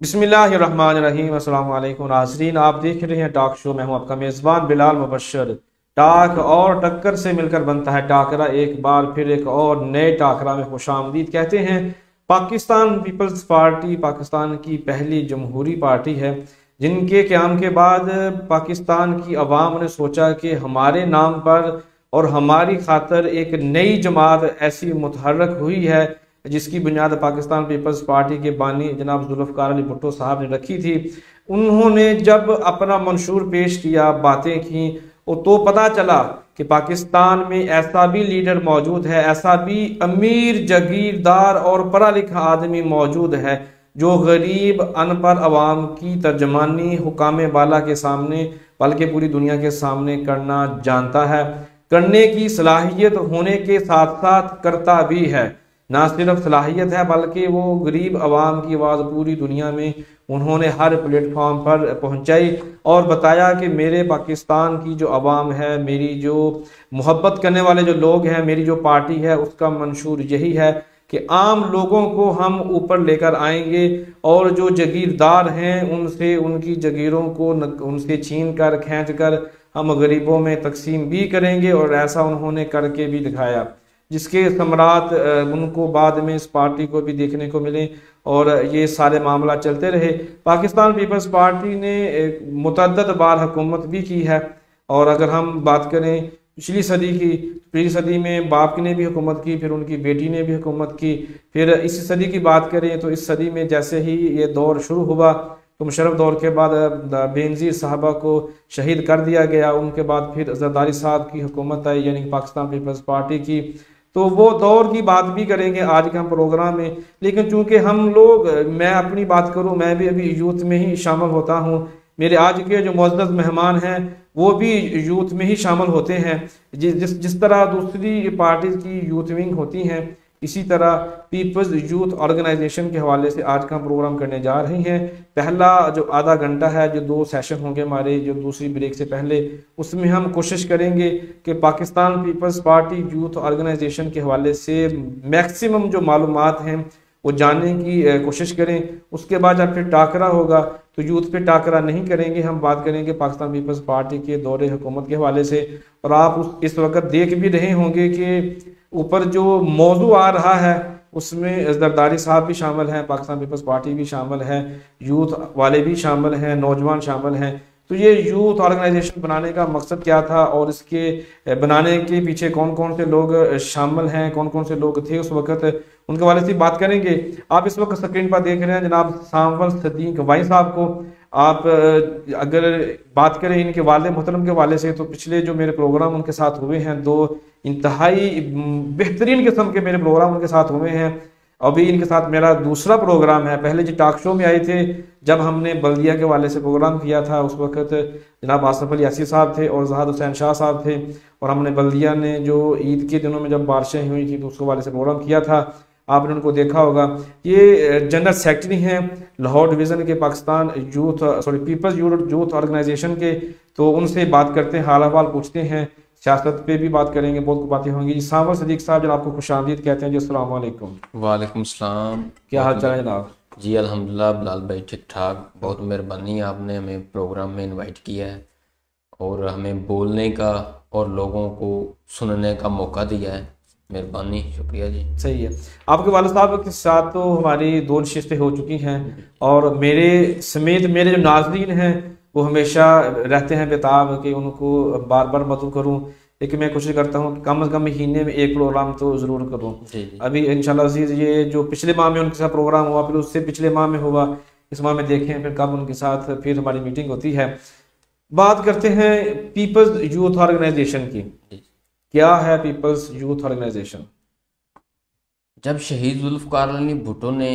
बिस्मिल्लाहिर्रहमानिर्रहीम। अस्सलाम वालेकुम नाज़रीन, आप देख रहे हैं टॉक शो। मैं हूं आपका मेज़बान बिलाल मुबश्शिर। टाक और टक्कर से मिलकर बनता है टाकरा। एक बार फिर एक और नए टाकरा में खुशामदीद कहते हैं। पाकिस्तान पीपल्स पार्टी पाकिस्तान की पहली जमहूरी पार्टी है, जिनके क़याम के बाद पाकिस्तान की अवाम ने सोचा कि हमारे नाम पर और हमारी खातर एक नई जमात ऐसी मुतहर्रक हुई है, जिसकी बुनियाद पाकिस्तान पीपल्स पार्टी के बानी जनाब जुल्फ़िकार अली भुट्टो साहब ने रखी थी। उन्होंने जब अपना मंशूर पेश किया, बातें की, तो पता चला कि पाकिस्तान में ऐसा भी लीडर मौजूद है, ऐसा भी अमीर जागीरदार और पढ़ा लिखा आदमी मौजूद है जो गरीब अनपढ़ अवाम की तर्जमानी हुकाम बाला के सामने बल्कि पूरी दुनिया के सामने करना जानता है, करने की सलाहियत होने के साथ साथ करता भी है। ना सिर्फ सलाहियत है बल्कि वो गरीब आवाम की आवाज़ पूरी दुनिया में उन्होंने हर प्लेटफॉर्म पर पहुंचाई और बताया कि मेरे पाकिस्तान की जो आवाम है, मेरी जो मोहब्बत करने वाले जो लोग हैं, मेरी जो पार्टी है, उसका मंशूर यही है कि आम लोगों को हम ऊपर लेकर आएंगे और जो जागीरदार हैं उनसे उनकी जागीरों को उनसे छीन कर खींच कर हम गरीबों में तकसीम भी करेंगे। और ऐसा उन्होंने करके भी दिखाया, जिसके समरात उनको बाद में इस पार्टी को भी देखने को मिले और ये सारे मामला चलते रहे। पाकिस्तान पीपल्स पार्टी ने मुतअद्दिद बार हुकूमत भी की है। और अगर हम बात करें पिछली सदी में बाप ने भी हुकूमत की, फिर उनकी बेटी ने भी हुकूमत की। फिर इस सदी की बात करें तो इस सदी में जैसे ही ये दौर शुरू हुआ तो मुशर्रफ दौर के बाद बेनज़ीर साहबा को शहीद कर दिया गया। उनके बाद फिर ज़रदारी साहब की हुकूमत आई, यानी पाकिस्तान पीपल्स पार्टी की। तो वो दौर की बात भी करेंगे आज के हम प्रोग्राम में। लेकिन चूंकि हम लोग, मैं अपनी बात करूं, मैं भी अभी यूथ में ही शामिल होता हूं। मेरे आज के जो मुअज़्ज़ज़ मेहमान हैं वो भी यूथ में ही शामिल होते हैं। जिस तरह दूसरी पार्टीज की यूथ विंग होती हैं, इसी तरह पीपल्स यूथ ऑर्गेनाइजेशन के हवाले से आज का हम प्रोग्राम करने जा रहे हैं। पहला जो आधा घंटा है, जो 2 सेशन होंगे हमारे, जो दूसरी ब्रेक से पहले, उसमें हम कोशिश करेंगे कि Pakistan Peoples Party Youth Organisation के हवाले से मैक्सिमम जो मालूमात हैं वो जानने की कोशिश करें। उसके बाद जब फिर टाकरा होगा तो यूथ पे टाकरा नहीं करेंगे, हम बात करेंगे पाकिस्तान पीपल्स पार्टी के दौरे हुकूमत के हवाले से। और आप इस वक्त देख भी रहे होंगे कि ऊपर जो मौजू आ रहा है उसमें जरदारी साहब भी शामिल हैं, पाकिस्तान पीपल्स पार्टी भी शामिल है, यूथ वाले भी शामिल हैं, नौजवान शामिल हैं। तो ये यूथ ऑर्गेनाइजेशन बनाने का मकसद क्या था और इसके बनाने के पीछे कौन कौन से लोग शामिल हैं, कौन कौन से लोग थे उस वक्त, उनके वाले से बात करेंगे। आप इस वक्त स्क्रीन पर देख रहे हैं जनाब सांवल सदीक वाई साहब को। आप अगर बात करें इनके वाले मोहतरम के वाले से, तो पिछले जो मेरे प्रोग्राम उनके साथ हुए हैं, 2 इंतहाई बेहतरीन किस्म के मेरे प्रोग्राम उनके साथ हुए हैं। अभी इनके साथ मेरा दूसरा प्रोग्राम है। पहले जो टॉक शो में आए थे जब हमने बल्दिया के वाले से प्रोग्राम किया था, उस वक्त जनाब आसफ अली यासी साहब थे और जहाद हुसैन शाह साहब थे। और हमने बल्दिया ने जो ईद के दिनों में जब बारिशें हुई थी तो उसके वाले से प्रोग्राम किया था, आपने उनको देखा होगा। ये जनरल सेक्रेटरी हैं लाहौर डिवीज़न के पाकिस्तान पीपल्स यूथ ऑर्गेनाइजेशन के। तो उनसे बात करते हैं, हाल अहवाल पूछते हैं, सियासत पे भी बात करेंगे, बहुत बातें होंगी। सांवल सदीक साहब जनाब आपको खुशामदीद कहते हैं जी। अस्सलाम वालेकुम। वालेकुम सलाम। क्या हाल चाल है जनाब? जी अल्हम्दुलिल्लाह बिलाल भाई ठीक ठाक। बहुत मेहरबानी, आपने हमें प्रोग्राम में इनवाइट किया है और हमें बोलने का और लोगों को सुनने का मौका दिया है। मेहरबानी, शुक्रिया जी। सही है। आपके वालिद साहब के साथ तो हमारी 2 नशिस्तें हो चुकी हैं और मेरे समेत मेरे जो नाज़रीन हैं वो हमेशा रहते हैं बेताब कि उनको बार बार मदद करूं। लेकिन मैं कोशिश करता हूं कि कम से कम महीने में 1 प्रोग्राम तो ज़रूर करूं। अभी इंशाल्लाह अज़ीज़ ये जो पिछले माह में उनके साथ प्रोग्राम हुआ, फिर उससे पिछले माह में हुआ, इस माह में देखें फिर कब उनके साथ फिर हमारी मीटिंग होती है। बात करते हैं पीपल्स यूथ ऑर्गेनाइजेशन की। क्या है पीपल्स यूथ ऑर्गेनाइजेशन? जब शहीद जुल्फ़िकार अली भुट्टो ने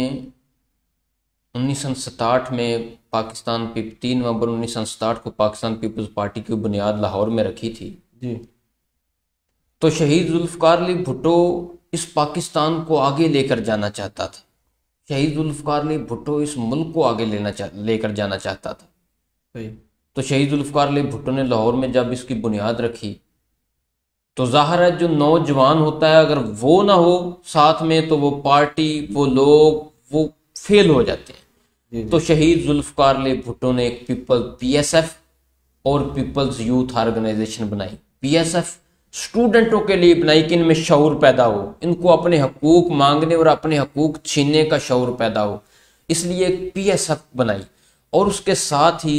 1967 में 3 नवंबर 1967 को पाकिस्तान पीपल्स पार्टी की बुनियाद लाहौर में रखी थी जी, तो शहीद जुल्फ़िकार अली भुट्टो इस पाकिस्तान को आगे लेकर जाना चाहता था। शहीद जुल्फ़िकार अली भुट्टो इस मुल्क को आगे लेकर जाना चाहता था। सही। तो शहीद जुल्फ़िकार अली भुट्टो ने लाहौर में जब इसकी बुनियाद रखी तो ज़ाहिर है जो नौजवान होता है अगर वो ना हो साथ में तो वो पार्टी, वो लोग, वो फेल हो जाते हैं। तो शहीद जुल्फकार अली भुट्टो ने एक पीएसएफ और पीपल्स यूथ ऑर्गेनाइजेशन बनाई। पीएसएफ स्टूडेंटों के लिए बनाई कि इनमें शऊर पैदा हो, इनको अपने हकूक मांगने और अपने हकूक छीनने का शऊर पैदा हो, इसलिए एक पीएसएफ बनाई। और उसके साथ ही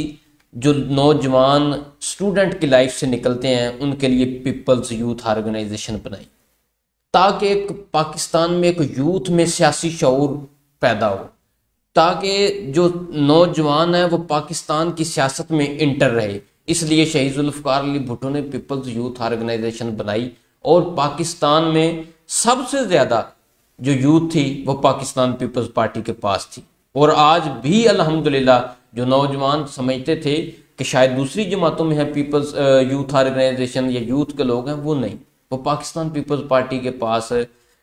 जो नौजवान स्टूडेंट की लाइफ से निकलते हैं उनके लिए पीपल्स यूथ ऑर्गेनाइजेशन बनाई, ताकि एक पाकिस्तान में एक यूथ में सियासी शऊर पैदा हो, ताकि जो नौजवान है वो पाकिस्तान की सियासत में इंटर रहे। इसलिए शहीद जुल्फकार अली भुट्टो ने पीपल्स यूथ ऑर्गेनाइजेशन बनाई और पाकिस्तान में सबसे ज्यादा जो यूथ थी वो पाकिस्तान पीपल्स पार्टी के पास थी। और आज भी अल्हम्दुलिल्लाह जो नौजवान समझते थे कि शायद दूसरी जमातों में है पीपल्स यूथ ऑर्गेनाइजेशन या यूथ के लोग हैं, वो नहीं, वो पाकिस्तान पीपल्स पार्टी के पास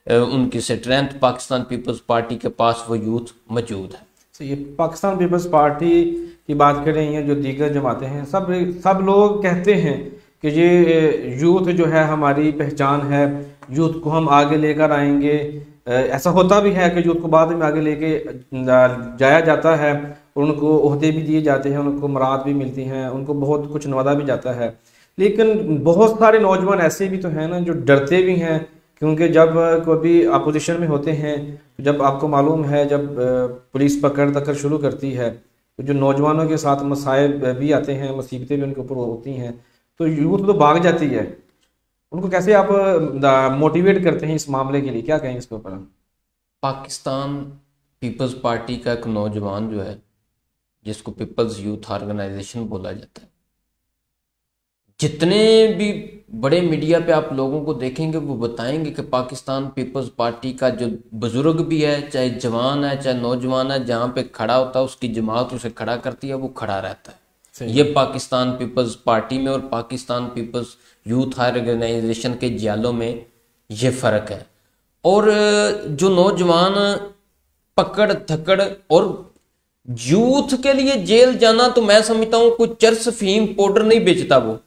उनकी स्ट्रेंथ, पाकिस्तान पीपल्स पार्टी के पास वो यूथ मौजूद है। तो ये पाकिस्तान पीपल्स पार्टी की बात करें या जो दीगर जमातें हैं, सब लोग कहते हैं कि ये यूथ जो है हमारी पहचान है, यूथ को हम आगे लेकर आएंगे। ऐसा होता भी है कि यूथ को बाद में आगे लेके जाया जाता है, उनको ओहदे भी दिए जाते हैं, उनको मराद भी मिलती हैं, उनको बहुत कुछ नवाजा भी जाता है। लेकिन बहुत सारे नौजवान ऐसे भी तो हैं ना जो डरते भी हैं, क्योंकि जब कभी अपोजिशन में होते हैं, जब आपको मालूम है जब पुलिस पकड़ दकड़ शुरू करती है तो जो नौजवानों के साथ मसाइब भी आते हैं, मुसीबतें भी उनके ऊपर होती हैं, तो यूथ तो भाग जाती है। उनको कैसे आप मोटिवेट करते हैं इस मामले के लिए, क्या कहें इसके ऊपर? पाकिस्तान पीपल्स पार्टी का एक नौजवान जो है, जिसको पीपल्स यूथ ऑर्गेनाइजेशन बोला जाता है, जितने भी बड़े मीडिया पे आप लोगों को देखेंगे वो बताएंगे कि पाकिस्तान पीपल्स पार्टी का जो बुजुर्ग भी है, चाहे जवान है चाहे नौजवान है, जहाँ पे खड़ा होता है उसकी जमात उसे खड़ा करती है, वो खड़ा रहता है। ये पाकिस्तान पीपल्स पार्टी में और पाकिस्तान पीपल्स यूथ ऑर्गेनाइजेशन के जालों में ये फर्क है। और जो नौजवान पकड़ धकड़ और यूथ के लिए जेल जाना, तो मैं समझता हूँ कोई चरस फीम पाउडर नहीं बेचता वो,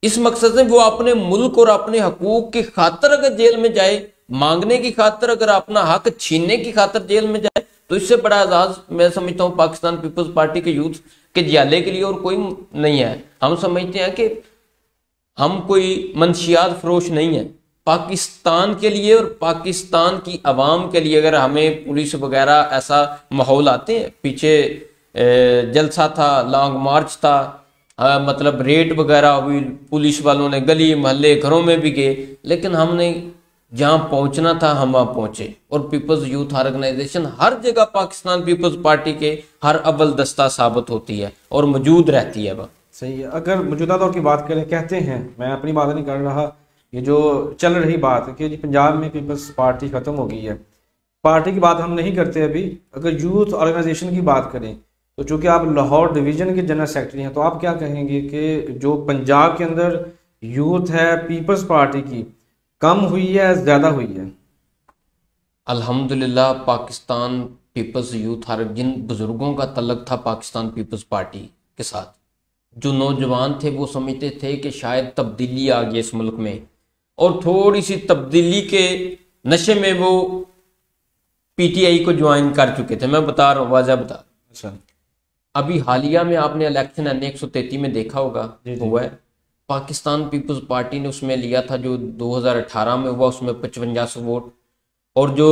इस मकसद से वो अपने मुल्क और अपने हकूक की खातर अगर जेल में जाए, मांगने की खातर, अगर अपना हक छीनने की खातर जेल में जाए, तो इससे बड़ा एजाज मैं समझता हूँ पाकिस्तान पीपल्स पार्टी के यूथ के जियाले के लिए और कोई नहीं है। हम समझते हैं कि हम कोई मंशियात फरोश नहीं है। पाकिस्तान के लिए और पाकिस्तान की आवाम के लिए अगर हमें पुलिस वगैरह ऐसा माहौल आते हैं, पीछे जलसा था, लॉन्ग मार्च था, मतलब रेड वगैरह हुई, पुलिस वालों ने गली मोहल्ले घरों में भी गए, लेकिन हमने जहां पहुंचना था हम वहां पहुंचे। और पीपल्स यूथ ऑर्गेनाइजेशन हर जगह पाकिस्तान पीपल्स पार्टी के हर अव्वल दस्ता साबित होती है और मौजूद रहती है। वह सही है। अगर मौजूदा दौर की बात करें, कहते हैं, मैं अपनी बात नहीं कर रहा, ये जो चल रही बात है कि पंजाब में पीपल्स पार्टी खत्म हो गई है, पार्टी की बात हम नहीं करते अभी। अगर यूथ ऑर्गेनाइजेशन की बात करें तो चूंकि आप लाहौर डिवीजन के जनरल सेक्रेटरी हैं, तो आप क्या कहेंगे कि जो पंजाब के अंदर यूथ है पीपल्स पार्टी की, कम हुई है ज्यादा हुई है? अल्हम्दुलिल्लाह पाकिस्तान पीपल्स यूथ जिन बुजुर्गों का तल्लक था पाकिस्तान पीपल्स पार्टी के साथ, जो नौजवान थे वो समझते थे कि शायद तब्दीली आ गई इस मुल्क में, और थोड़ी सी तब्दीली के नशे में वो पीटीआई को ज्वाइन कर चुके थे। मैं बता रहा हूँ, वाज़ह बता। अच्छा, अभी हालिया में आपने इलेक्शन एन 133 में देखा होगा, हुआ है, पाकिस्तान पीपल्स पार्टी ने उसमें लिया था जो 2018 में हुआ, उसमें 5500 वोट, और जो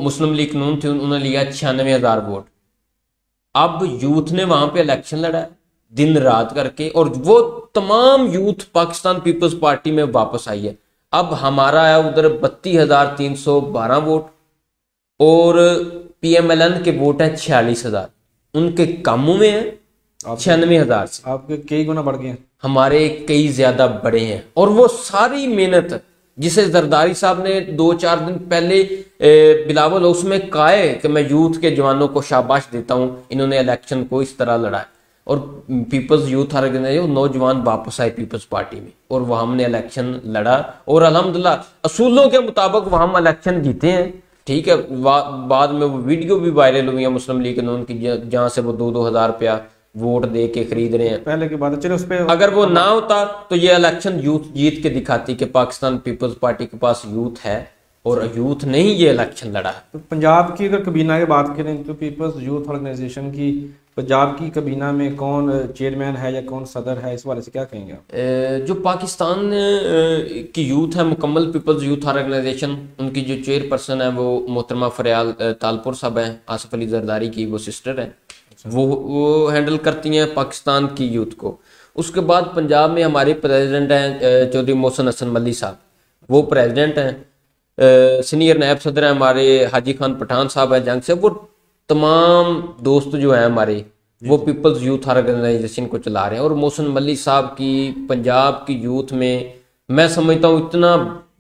मुस्लिम लीग नून थे उन्होंने लिया 96,000 वोट। अब यूथ ने वहां पे इलेक्शन लड़ा है दिन रात करके, और वो तमाम यूथ पाकिस्तान पीपल्स पार्टी में वापस आई है। अब हमारा है उधर 32,312 वोट, और पीएमएलएन के वोट है 46,000, उनके कामों में है 96,000 से आपके कई गुना बढ़ गए हैं, हमारे कई ज्यादा बड़े हैं। और वो सारी मेहनत जिसे जरदारी साहब ने 2-4 दिन पहले बिलावल उसमें कहा है कि मैं यूथ के जवानों को शाबाश देता हूं, इन्होंने इलेक्शन को इस तरह लड़ा है। और पीपल्स यूथ ऑर्गेनाइजेशन नौजवान वापस आए पीपल्स पार्टी में, और वह हमने इलेक्शन लड़ा, और अल्हम्दुलिल्लाह असूलों के मुताबिक वह हम इलेक्शन जीते हैं। ठीक है, बाद में वो वीडियो भी वायरल हुई है मुस्लिम लीग नून की, जहां से वो 2-2 हज़ार रुपया वोट दे के खरीद रहे हैं। पहले की बात है, चलो उस पे अगर वो ना होता तो ये इलेक्शन यूथ जीत के दिखाती कि पाकिस्तान पीपल्स पार्टी के पास यूथ है और यूथ ने ही ये इलेक्शन लड़ा। तो पंजाब की अगर कबीना की बात करें तो पीपल्स यूथ ऑर्गेनाइजेशन की पंजाब की कबीना में कौन चेयरमैन है या कौन सदर है, इस बारे से क्या कहेंगे आप? जो पाकिस्तान की यूथ है मुकम्मल पीपल्स यूथ ऑर्गेनाइजेशन, उनकी जो चेयरपर्सन है वो मोहतरमा फरियाल तालपुर साहब हैं, आसिफ अली जरदारी की वो सिस्टर है। वो हैंडल करती हैं पाकिस्तान की यूथ को। उसके बाद पंजाब में हमारे प्रेसिडेंट हैं चौधरी मोहसिन हसन मल्ली साहब, वो प्रेसिडेंट हैं। सीनियर नायब सदर हैं हमारे हाजी खान पठान साहब हैं जंग से। वो तमाम दोस्त जो हैं हमारे वो पीपल्स यूथ ऑर्गेनाइजेशन को चला रहे हैं। और मोहसिन मल्ली साहब की पंजाब की यूथ में मैं समझता हूँ इतना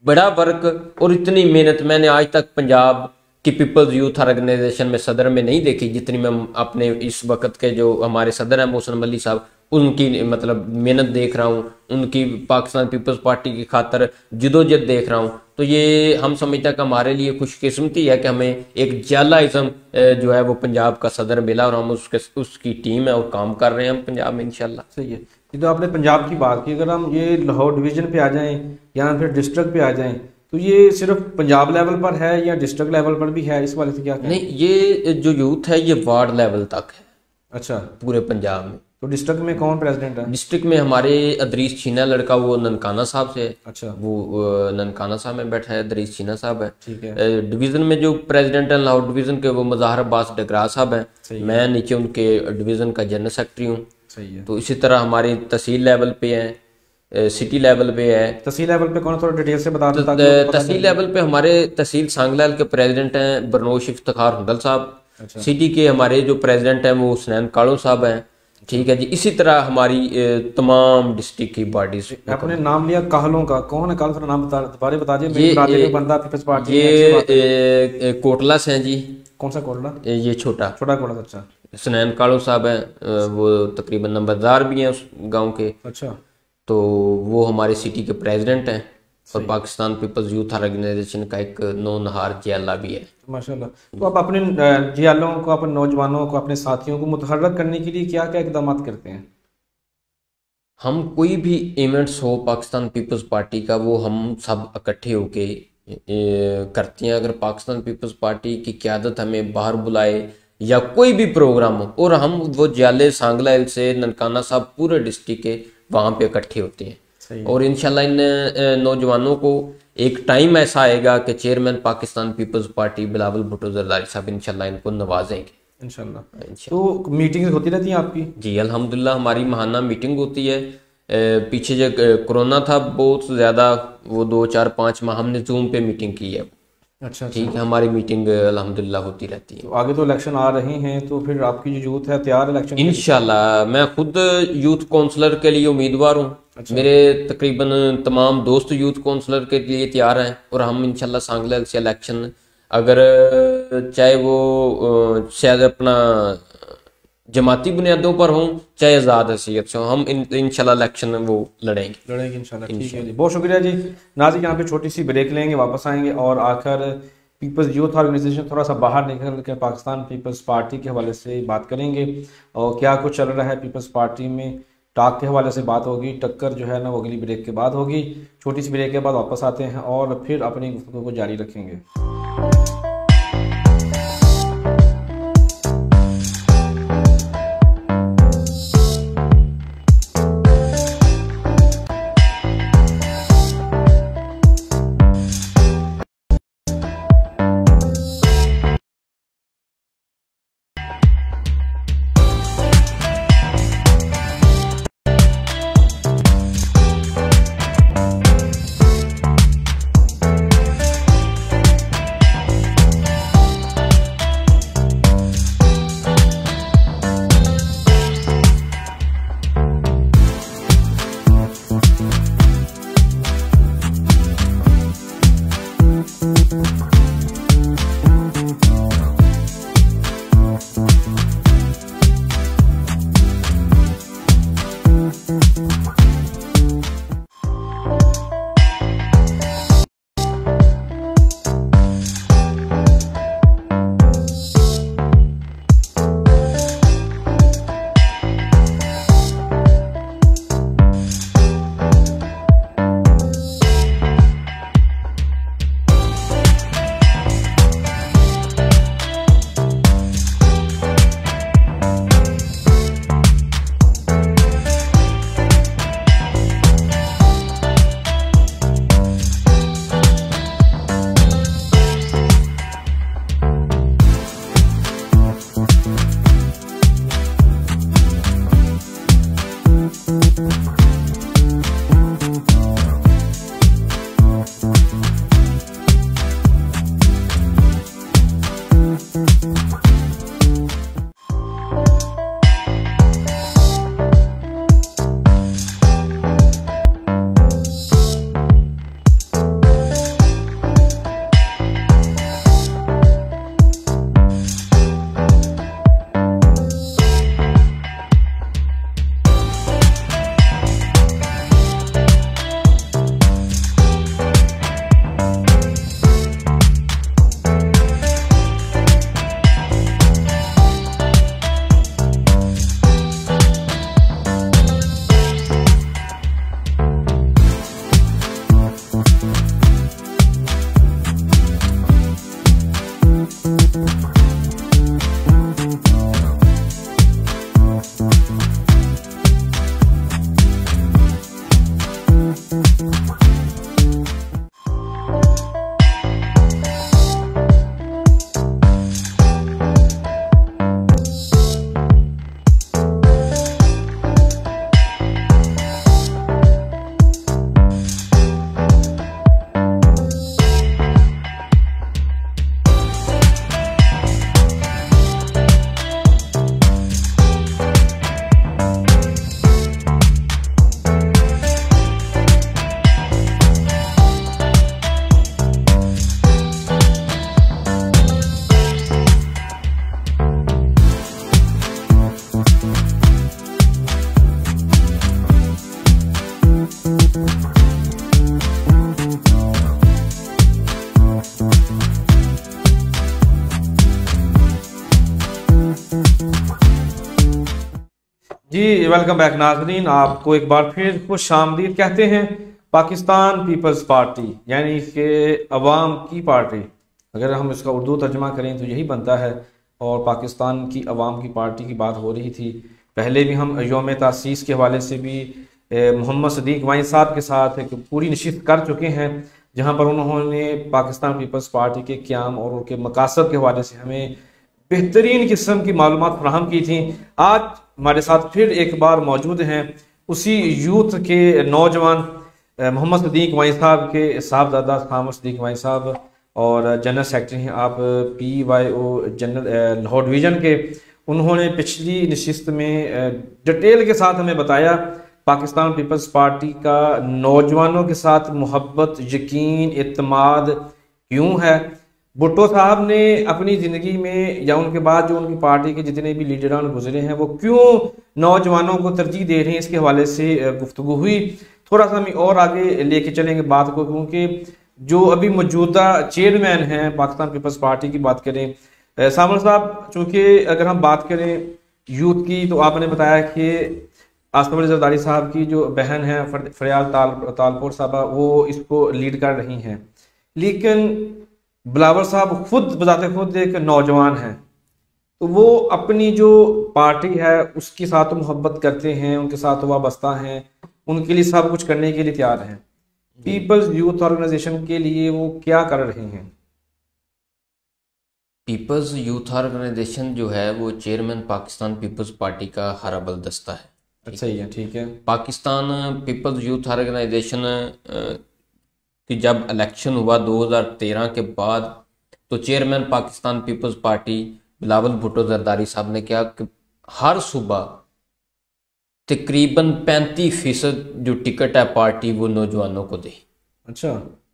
बड़ा वर्क और इतनी मेहनत मैंने आज तक पंजाब की पीपल्स यूथ ऑर्गेनाइजेशन में सदर में नहीं देखी, जितनी मैं अपने इस वक्त के जो हमारे सदर हैं मोहसिन मल्ली साहब उनकी मतलब मेहनत देख रहा हूँ, उनकी पाकिस्तान पीपल्स पार्टी की खातर जिदोजहद देख रहा हूँ। तो ये हम समझते हैं कि हमारे लिए खुशकिस्मती है कि हमें एक जालाइज़म जो है वो पंजाब का सदर मिला और हम उसकी टीम है और काम कर रहे हैं हम पंजाब में इंशाल्लाह। सही है। ये तो आपने पंजाब की बात की, अगर हम ये लाहौर डिवीज़न पे आ जाएं या फिर डिस्ट्रिक्ट पे आ जाएं तो ये सिर्फ पंजाब लेवल पर है या डिस्ट्रिक्ट लेवल पर भी है, इस वाले से क्या कहें? नहीं, ये जो यूथ है ये वार्ड लेवल तक है। अच्छा, पूरे पंजाब में। तो डिस्ट्रिक्ट में कौन प्रेसिडेंट है? डिस्ट्रिक्ट में हमारे अदरीस छीना लड़का वो ननकाना साहब से। अच्छा, वो ननकाना साहब में बैठा है, अदरीस छीना साहब है। ठीक है। डिवीजन में जो प्रेसिडेंट है लाहौर डिवीजन के वो मज़ाहर अब्बास डगरा साहब हैं। मैं नीचे उनके डिवीजन का जनरल सेक्रेटरी हूँ। सही है। तो इसी तरह हमारी तहसील लेवल पे है, सिटी लेवल पे है। तहसील लेवल पे कौन, थोड़ा डिटेल से बता दो। तहसील लेवल पे हमारे तहसील सांगलाल के प्रेसिडेंट हैं बरनोश इफ्तिखार हुंदल साहब। सिटी के हमारे जो प्रेसिडेंट हैं वो हुसनैन कालो साहब हैं। ठीक है जी। इसी तरह हमारी तमाम डिस्ट्रिक्ट की बॉडीज। आपने नाम लिया काहलों का, कौन है काहलों, थोड़ा नाम बता दीजिए। ये बंदा पीपल्स पार्टी ये कोटला से हैं जी। कौन सा कोटला? ये छोटा कोटला। अच्छा, हुसनैन कालो साहब हैं, वो तकरीबन नंबरदार भी हैं उस गाँव के। अच्छा, तो वो हमारे सिटी के प्रेसिडेंट हैं और पाकिस्तान पीपल्स यूथ ऑर्गेनाइजेशन का एक नौनहार जियाला भी है। माशाल्लाह। तो आप अपने जियालों को, अपने नौजवानों को, अपने साथियों को मुतहर्रक करने के लिए क्या क्या इकदाम करते हैं? हम कोई भी इवेंट्स हो पाकिस्तान पीपल्स पार्टी का वो हम सब इकट्ठे होके करते हैं। अगर पाकिस्तान पीपल्स पार्टी की क़यादत हमें बाहर बुलाए या कोई भी प्रोग्राम हो और हम वो जियाले सांगला से ननकाना साहब पूरे डिस्ट्रिक्ट के वहाँ पे इकट्ठे होते हैं। और इंशाल्लाह इन नौजवानों को एक टाइम ऐसा आएगा कि chairman Pakistan Peoples Party Bilawal Bhutto Zardari साहब इंशाल्लाह इनको नवाजेंगे इंशाल्लाह। तो मीटिंग होती रहती है आपकी? जी अल्हम्दुलिल्लाह, हमारी माहाना मीटिंग होती है। पीछे जब कोरोना था बहुत ज़्यादा, वो 2-4-5 माह हमने जूम पे मीटिंग की है। अच्छा, ठीक है। हमारी मीटिंग अल्हम्दुलिल्लाह होती रहती है। तो आगे तो इलेक्शन आ रहे हैं, तो फिर आपकी जो यूथ है तैयार इलेक्शन? इंशाल्लाह। मैं खुद यूथ काउंसलर के लिए उम्मीदवार हूँ। अच्छा। मेरे तकरीबन तमाम दोस्त यूथ काउंसलर के लिए तैयार हैं और हम इंशाल्लाह सांगला से इलेक्शन, अगर चाहे वो शायद अपना जमाती बुनियादों पर हों चाहे आज़ाद हैसियत से हों, हम इंशाल्लाह इलेक्शन वो लड़ेंगे इंशाल्लाह। ठीक है जी, बहुत शुक्रिया जी। नाज़रीन, यहाँ पे छोटी सी ब्रेक लेंगे, वापस आएंगे और आखिर पीपल्स यूथ ऑर्गेनाइजेशन थोड़ा सा बाहर निकल कर पाकिस्तान पीपल्स पार्टी के हवाले से बात करेंगे और क्या कुछ चल रहा है पीपल्स पार्टी में, टाक के हवाले से बात होगी। टक्कर जो है ना वो अगली ब्रेक के बाद होगी। छोटी सी ब्रेक के बाद वापस आते हैं और फिर अपनी गुफ्तगू को जारी रखेंगे। जी वेलकम बैक नाजरीन, आपको एक बार फिर खुश आमदीद कहते हैं। पाकिस्तान पीपल्स पार्टी यानी कि अवाम की पार्टी, अगर हम इसका उर्दू तर्जमा करें तो यही बनता है। और पाकिस्तान की अवाम की पार्टी की बात हो रही थी। पहले भी हम यौम तासीस के हवाले से भी मोहम्मद सदीक वाई साहब के साथ एक पूरी नशिस्त कर चुके हैं, जहां पर उन्होंने पाकिस्तान पीपल्स पार्टी के क़याम और उनके मकासद के हवाले से हमें बेहतरीन किस्म की मालूमात फराहम की थी। आज हमारे साथ फिर एक बार मौजूद हैं उसी यूथ के नौजवान मोहम्मद सदीक वाई साहब के साहबजादा मोहम्मद सदीक वाई साहब, और जनरल सेक्रेटरी हैं आप PYO जनरल लाहौर डिवीज़न के। उन्होंने पिछली नशिस्त में डिटेल के साथ हमें बताया पाकिस्तान पीपल्स पार्टी का नौजवानों के साथ मोहब्बत, यकीन, इत्मीनान क्यों है। भुट्टो साहब ने अपनी ज़िंदगी में या उनके बाद जो उनकी पार्टी के जितने भी लीडरान गुजरे हैं वो क्यों नौजवानों को तरजीह दे रहे हैं, इसके हवाले से गुफ्तगू हुई। थोड़ा सा हम और आगे लेके चलेंगे बात को, क्योंकि जो अभी मौजूदा चेयरमैन हैं पाकिस्तान पीपल्स पार्टी की बात करें सामल साहब, चूँकि अगर हम बात करें यूथ की तो आपने बताया कि आसफ जरदारी साहब की जो बहन है फरियाल तालपुर साहबा वो इसको लीड कर रही हैं, लेकिन बिलावल साहब खुद बजाते खुद एक नौजवान हैं, तो वो अपनी जो पार्टी है उसके साथ तो मोहब्बत करते हैं, उनके साथ तो वाबस्ता हैं, उनके लिए सब कुछ करने के लिए तैयार हैं। पीपल्स यूथ ऑर्गेनाइजेशन के लिए वो क्या कर रहे हैं? पीपल्स यूथ ऑर्गेनाइजेशन जो है वो चेयरमैन पाकिस्तान पीपल्स पार्टी का हरा बलदस्ता है। अच्छा ही है, ठीक है। पाकिस्तान पीपल्स यूथ ऑर्गेनाइजेशन कि जब इलेक्शन हुआ 2013 के बाद, तो chairman Pakistan Peoples Party Bilawal Bhutto Zardari साहब ने कहा कि हर सुबह तकरीबन 35% जो टिकट है पार्टी वो नौजवानों को दे। अच्छा।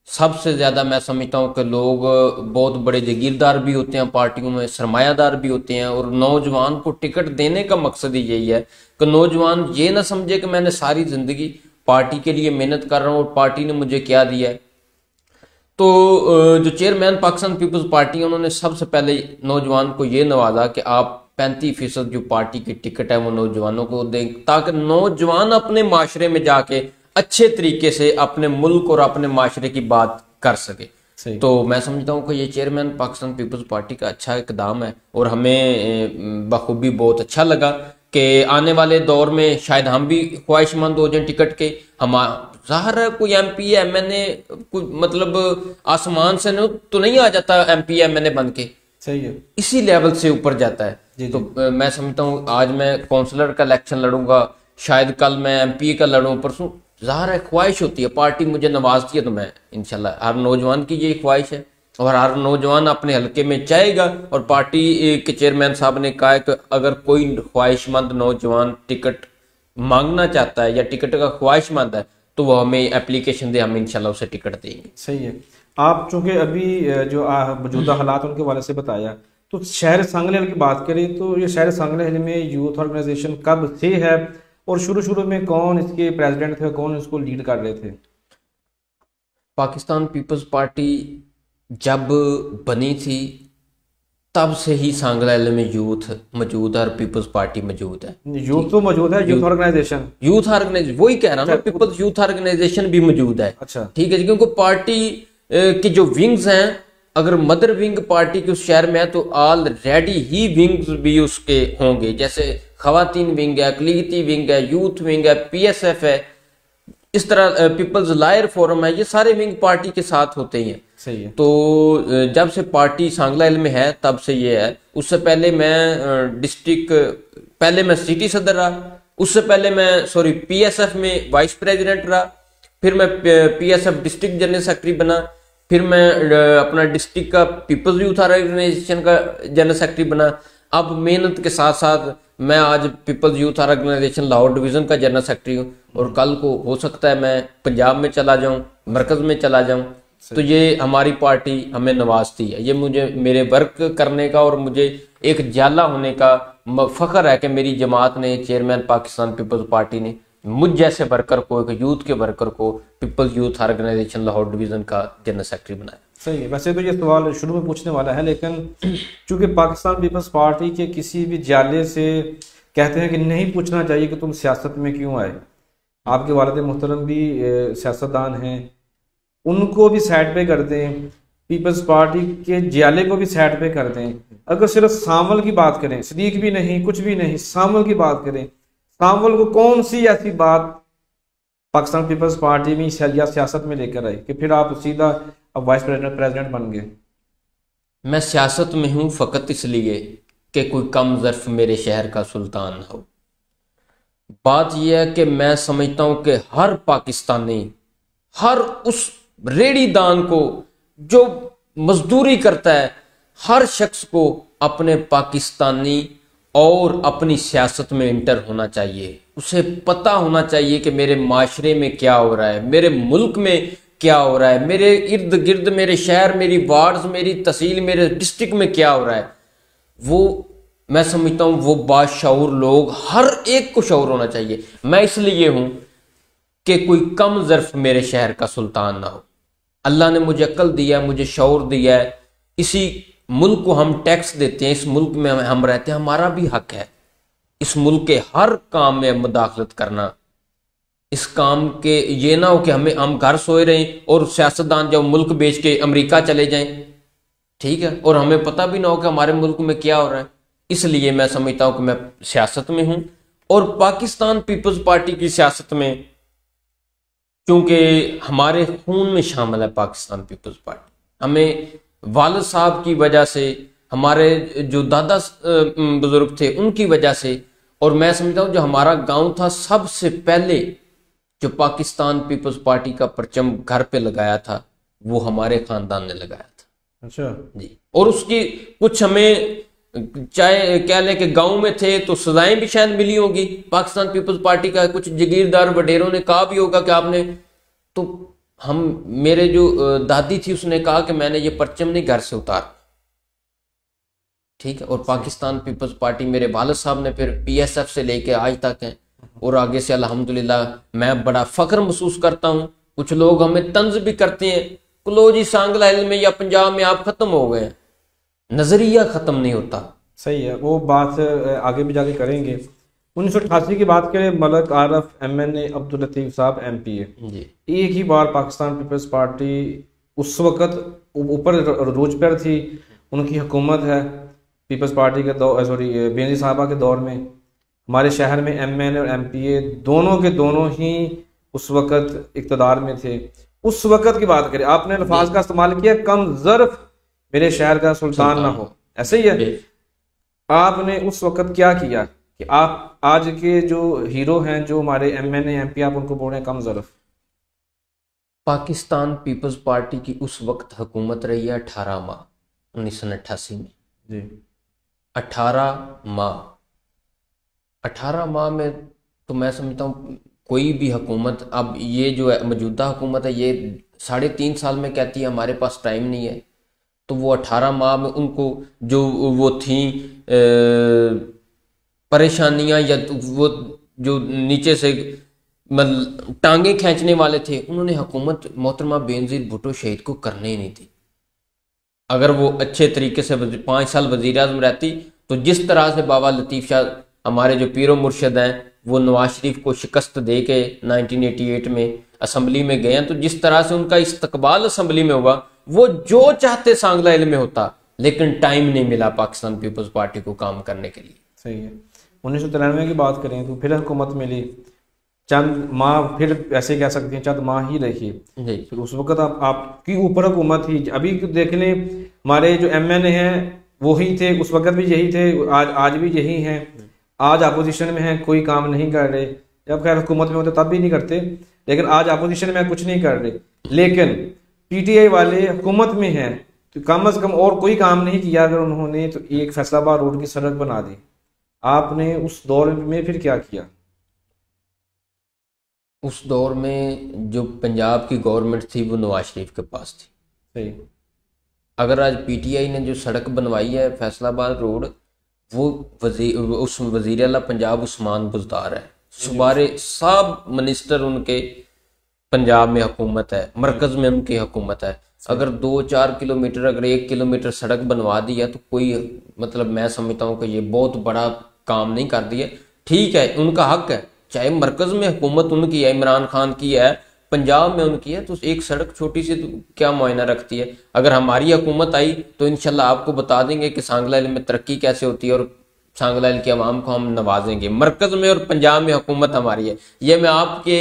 सबसे ज़्यादा मैं समझता हूँ कि लोग बहुत बड़े जागीरदार भी होते हैं, पार्टियों में सरमायादार भी होते हैं, और नौजवान को टिकट देने का मकसद ही यही है कि नौजवान ये ना समझे कि मैंने सारी ज़िंदगी पार्टी के लिए मेहनत कर रहा हूँ और पार्टी ने मुझे क्या दिया है। तो जो चेयरमैन पाकिस्तान पीपल्स पार्टी है उन्होंने सबसे पहले नौजवान को ये नवाजा कि आप 35% जो पार्टी की टिकट है वो नौजवानों को दें, ताकि नौजवान अपने माशरे में जाके अच्छे तरीके से अपने मुल्क और अपने माशरे की बात कर सके। तो मैं समझता हूँ कि ये चेयरमैन पाकिस्तान पीपल्स पार्टी का अच्छा इकदाम है, और हमें बखूबी बहुत अच्छा लगा कि आने वाले दौर में शायद हम भी ख्वाहिशमंद हो जाएं टिकट के। हम ज़ाहिर है कोई MP MNA कोई मतलब आसमान से तो नहीं आ जाता MP MNA बन के, सही है, इसी लेवल से ऊपर जाता है। तो मैं समझता हूँ आज मैं काउंसलर का इलेक्शन लड़ूंगा, शायद कल मैं MP का लड़ूं, परसों ज़ाहिर है ख्वाहिश होती है, पार्टी मुझे नवाजती है, तो मैं इंशाल्लाह हर नौजवान की यही ख्वाहिश है और हर नौजवान अपने हल्के में चाहेगा। और पार्टी के चेयरमैन साहब ने कहा है कि अगर कोई ख्वाहिशमंद नौजवान टिकट मांगना चाहता है या टिकट का ख्वाहिशमंद है तो वो हमें एप्लीकेशन दे, हम इंशाल्लाह उसे टिकट देंगे। सही है। आप चूंकि अभी जो मौजूदा हालात उनके हवाले से बताया, तो शहर सांगलेहल की बात करें तो ये शहर सांगलेहल में यूथ ऑर्गेनाइजेशन कब से है और शुरू में कौन इसके प्रेसिडेंट थे, कौन इसको लीड कर रहे थे? पाकिस्तान पीपल्स पार्टी जब बनी थी तब से ही सांगलेहल में यूथ मौजूद है और पीपल्स पार्टी मौजूद है। यूथ तो मौजूद है, यूथ ऑर्गेनाइजेशन वही कह रहा हूँ, पीपल्स यूथ ऑर्गेनाइजेशन भी मौजूद है। अच्छा, ठीक है जी, क्योंकि पार्टी की जो विंग्स हैं अगर मदर विंग पार्टी के उस शहर में है तो ऑलरेडी ही विंग्स भी उसके होंगे, जैसे खवातीन विंग है, अकलीती विंग है, यूथ विंग है, पीएसएफ है, इस तरह पीपल्स लायर फोरम है, ये सारे विंग पार्टी के साथ होते ही हैं। सही है। तो जब से पार्टी सांगला हिल में है तब से ये है। उससे पहले मैं पहले मैं सिटी सदर रहा, उससे पहले मैं पीएसएफ में वाइस प्रेसिडेंट रहा, फिर मैं पीएसएफ डिस्ट्रिक्ट जनरल सेक्रेटरी बना, फिर मैं अपना डिस्ट्रिक्ट का पीपल्स यूथ ऑर्गेनाइजेशन का जनरल सेक्रेटरी बना। अब मेहनत के साथ साथ मैं आज Peoples Youth Organisation Lahore division का जनरल सेक्रेटरी हूँ, और कल को हो सकता है मैं पंजाब में चला जाऊं, मरकज में चला जाऊं। तो ये हमारी पार्टी हमें नवाजती है, ये मुझे मेरे वर्क करने का और मुझे एक जाला होने का फख्र है कि मेरी जमात ने, चेयरमैन पाकिस्तान पीपल्स पार्टी ने मुझ जैसे वर्कर को, एक यूथ के वर्कर को Peoples Youth Organisation Lahore division का जनरल सेक्रेटरी बनाया। सही है। वैसे तो ये सवाल शुरू में पूछने वाला है, लेकिन चूंकि पाकिस्तान पीपल्स पार्टी के किसी भी जाले से कहते हैं कि नहीं पूछना चाहिए कि तुम सियासत में क्यों आए। आपके वालिद मोहतरम भी सियासतदान हैं, उनको भी साइड पे कर दें, पीपल्स पार्टी के जाले को भी साइड पे कर दें। अगर सिर्फ सामल की बात करें, सदीक भी नहीं, कुछ भी नहीं, सामल की बात करें, सामल को कौन सी ऐसी बात पाकिस्तान पीपल्स पार्टी में या सियासत में लेकर आई कि फिर आप सीधा अब वाइस प्रेसिडेंट बन गए? मैं सियासत में हूं फकत इसलिए कि कोई कम ज़र्फ मेरे शहर का सुल्तान हो। बात यह है कि मैं समझता हूं कि हर पाकिस्तानी, हर उस रेड़ीदान को जो मजदूरी करता है, हर शख्स को अपने पाकिस्तानी और अपनी सियासत में इंटर होना चाहिए। उसे पता होना चाहिए कि मेरे माशरे में क्या हो रहा है, मेरे मुल्क में क्या हो रहा है, मेरे इर्द गिर्द, मेरे शहर, मेरी वार्ड्स, मेरी तहसील, मेरे डिस्ट्रिक्ट में क्या हो रहा है। वो मैं समझता हूँ वो बाशऊर लोग, हर एक को शऊर होना चाहिए। मैं इसलिए हूं कि कोई कम ज़र्फ मेरे शहर का सुल्तान ना हो। अल्लाह ने मुझे अक्ल दिया है, मुझे शऊर दिया है। इसी मुल्क को हम टैक्स देते हैं, इस मुल्क में हम रहते हैं, हमारा भी हक है इस मुल्क के हर काम में मुदाखलत करना। इस काम के ये ना हो कि हम घर सोए रहें और सियासतदान जब मुल्क बेच के अमेरिका चले जाएं, ठीक है, और हमें पता भी ना हो कि हमारे मुल्क में क्या हो रहा है। इसलिए मैं समझता हूं कि मैं सियासत में हूं, और पाकिस्तान पीपल्स पार्टी की सियासत में क्योंकि हमारे खून में शामिल है पाकिस्तान पीपल्स पार्टी। हमें वालिद साहब की वजह से, हमारे जो दादा बुजुर्ग थे उनकी वजह से, और मैं समझता हूं जो हमारा गांव था सबसे पहले जो पाकिस्तान पीपल्स पार्टी का परचम घर पे लगाया था वो हमारे खानदान ने लगाया था। अच्छा जी। और उसकी कुछ हमें चाहे कह लें कि गांव में थे तो सजाएं भी शायद मिली होगी। पाकिस्तान पीपल्स पार्टी का कुछ जगीरदार वडेरों ने कहा भी होगा कि आपने, तो हम, मेरे जो दादी थी उसने कहा कि मैंने ये परचम नहीं घर से उतार, ठीक है। और पाकिस्तान पीपल्स पार्टी मेरे वालिद साहब ने फिर पीएसएफ से लेके आज तक है, और आगे से अल्हम्दुलिल्लाह मैं बड़ा फख्र महसूस करता हूँ। कुछ लोग हमें तंज भी करते हैं, लो जी सांगला हिल में या पंजाब में आप खत्म हो गए, नजरिया खत्म नहीं होता। सही है, वो बात आगे भी जाके करेंगे। 1988 की बात करें, मलक आरफ MNA, अब्दुल लतीफ साहब MPA, एक ही बार पाकिस्तान पीपल्स पार्टी उस वक़्त ऊपर रूज पर थी, उनकी हुकूमत है पीपल्स पार्टी के बेनज़ीर साहबा के दौर में। हमारे शहर में MNA और MPA दोनों के दोनों ही उस वक़्त इक़्तिदार में थे। उस वक़्त की बात करें, आपने अल्फाज का इस्तेमाल किया कम ज़र्फ मेरे शहर का सुल्तान ना हो, ऐसे ही है। आपने उस वक़्त क्या किया कि आप आज के जो हीरो हैं, जो हमारे MNA MP, आप उनको बोल रहे हैं कम ज़र्फ? पाकिस्तान पीपल्स पार्टी की उस वक्त हुकूमत रही है 18 माह 1988 में जी। 18 माह में तो मैं समझता हूँ कोई भी हुकूमत, अब ये जो है मौजूदा हुकूमत है, ये 3.5 साल में कहती है हमारे पास टाइम नहीं है, तो वो 18 माह में उनको जो वो थी परेशानियां, या वो जो नीचे से मतलब टांगे खींचने वाले थे, उन्होंने हुकूमत मोहतरमा बेनज़ीर भुट्टो शहीद को करने ही नहीं थी। अगर वो अच्छे तरीके से 5 साल वज़ीर आज़म रहती तो जिस तरह से बाबा लतीफ़ शाह हमारे जो पीरो मुर्शद हैं वो नवाज शरीफ को शिकस्त दे के 1988 में असम्बली में गए हैं, तो जिस तरह से उनका इस्तकबाल असम्बली में हुआ वो जो चाहते सांगला हिल में होता, लेकिन टाइम नहीं मिला पाकिस्तान पीपल्स पार्टी को काम करने के लिए। सही है। 1993 की बात करें तो फिर हुकूमत मिली, चंद माह, फिर ऐसे कह सकते हैं चंद माह ही रही, फिर उस वक्त आपकी ऊपर हुकूमत थी। अभी देख लें हमारे जो MNA हैं वही थे, उस वक्त भी यही थे, आज भी यही हैं। आज अपोजिशन में हैं, कोई काम नहीं कर रहे। जब खैर हुकूमत में होते तब भी नहीं करते, लेकिन आज अपोजिशन में कुछ नहीं कर रहे। लेकिन PTI वाले हुकूमत में हैं तो कम से कम और कोई काम नहीं किया अगर उन्होंने तो एक फैसलाबाद रोड की सड़क बना दी। आपने उस दौर में फिर क्या किया? उस दौर में जो पंजाब की गवर्नमेंट थी वो नवाज शरीफ के पास थी। सही। अगर आज PTI ने जो सड़क बनवाई है फैसलाबाद रोड, वो उस वजीर आला पंजाब उस्मान बुज़दार है। सुबारे सब मिनिस्टर उनके पंजाब में हुकूमत है, मरकज में उनकी हुकूमत है। अगर 2-4 किलोमीटर, अगर 1 किलोमीटर सड़क बनवा दी है तो कोई मतलब मैं समझता हूँ कि ये बहुत बड़ा काम नहीं कर दिया। ठीक है, उनका हक है, चाहे मरकज में हुकूमत उनकी है, इमरान खान की है, पंजाब में उनकी है, तो एक सड़क छोटी सी तो क्या मुआयना रखती है। अगर हमारी हुकूमत आई तो इंशाल्लाह आपको बता देंगे कि सांगला हिल में तरक्की कैसे होती है और सांगला हिल की आवाम को हम नवाजेंगे। मरकज में और पंजाब में हुकूमत हमारी है, ये मैं आपके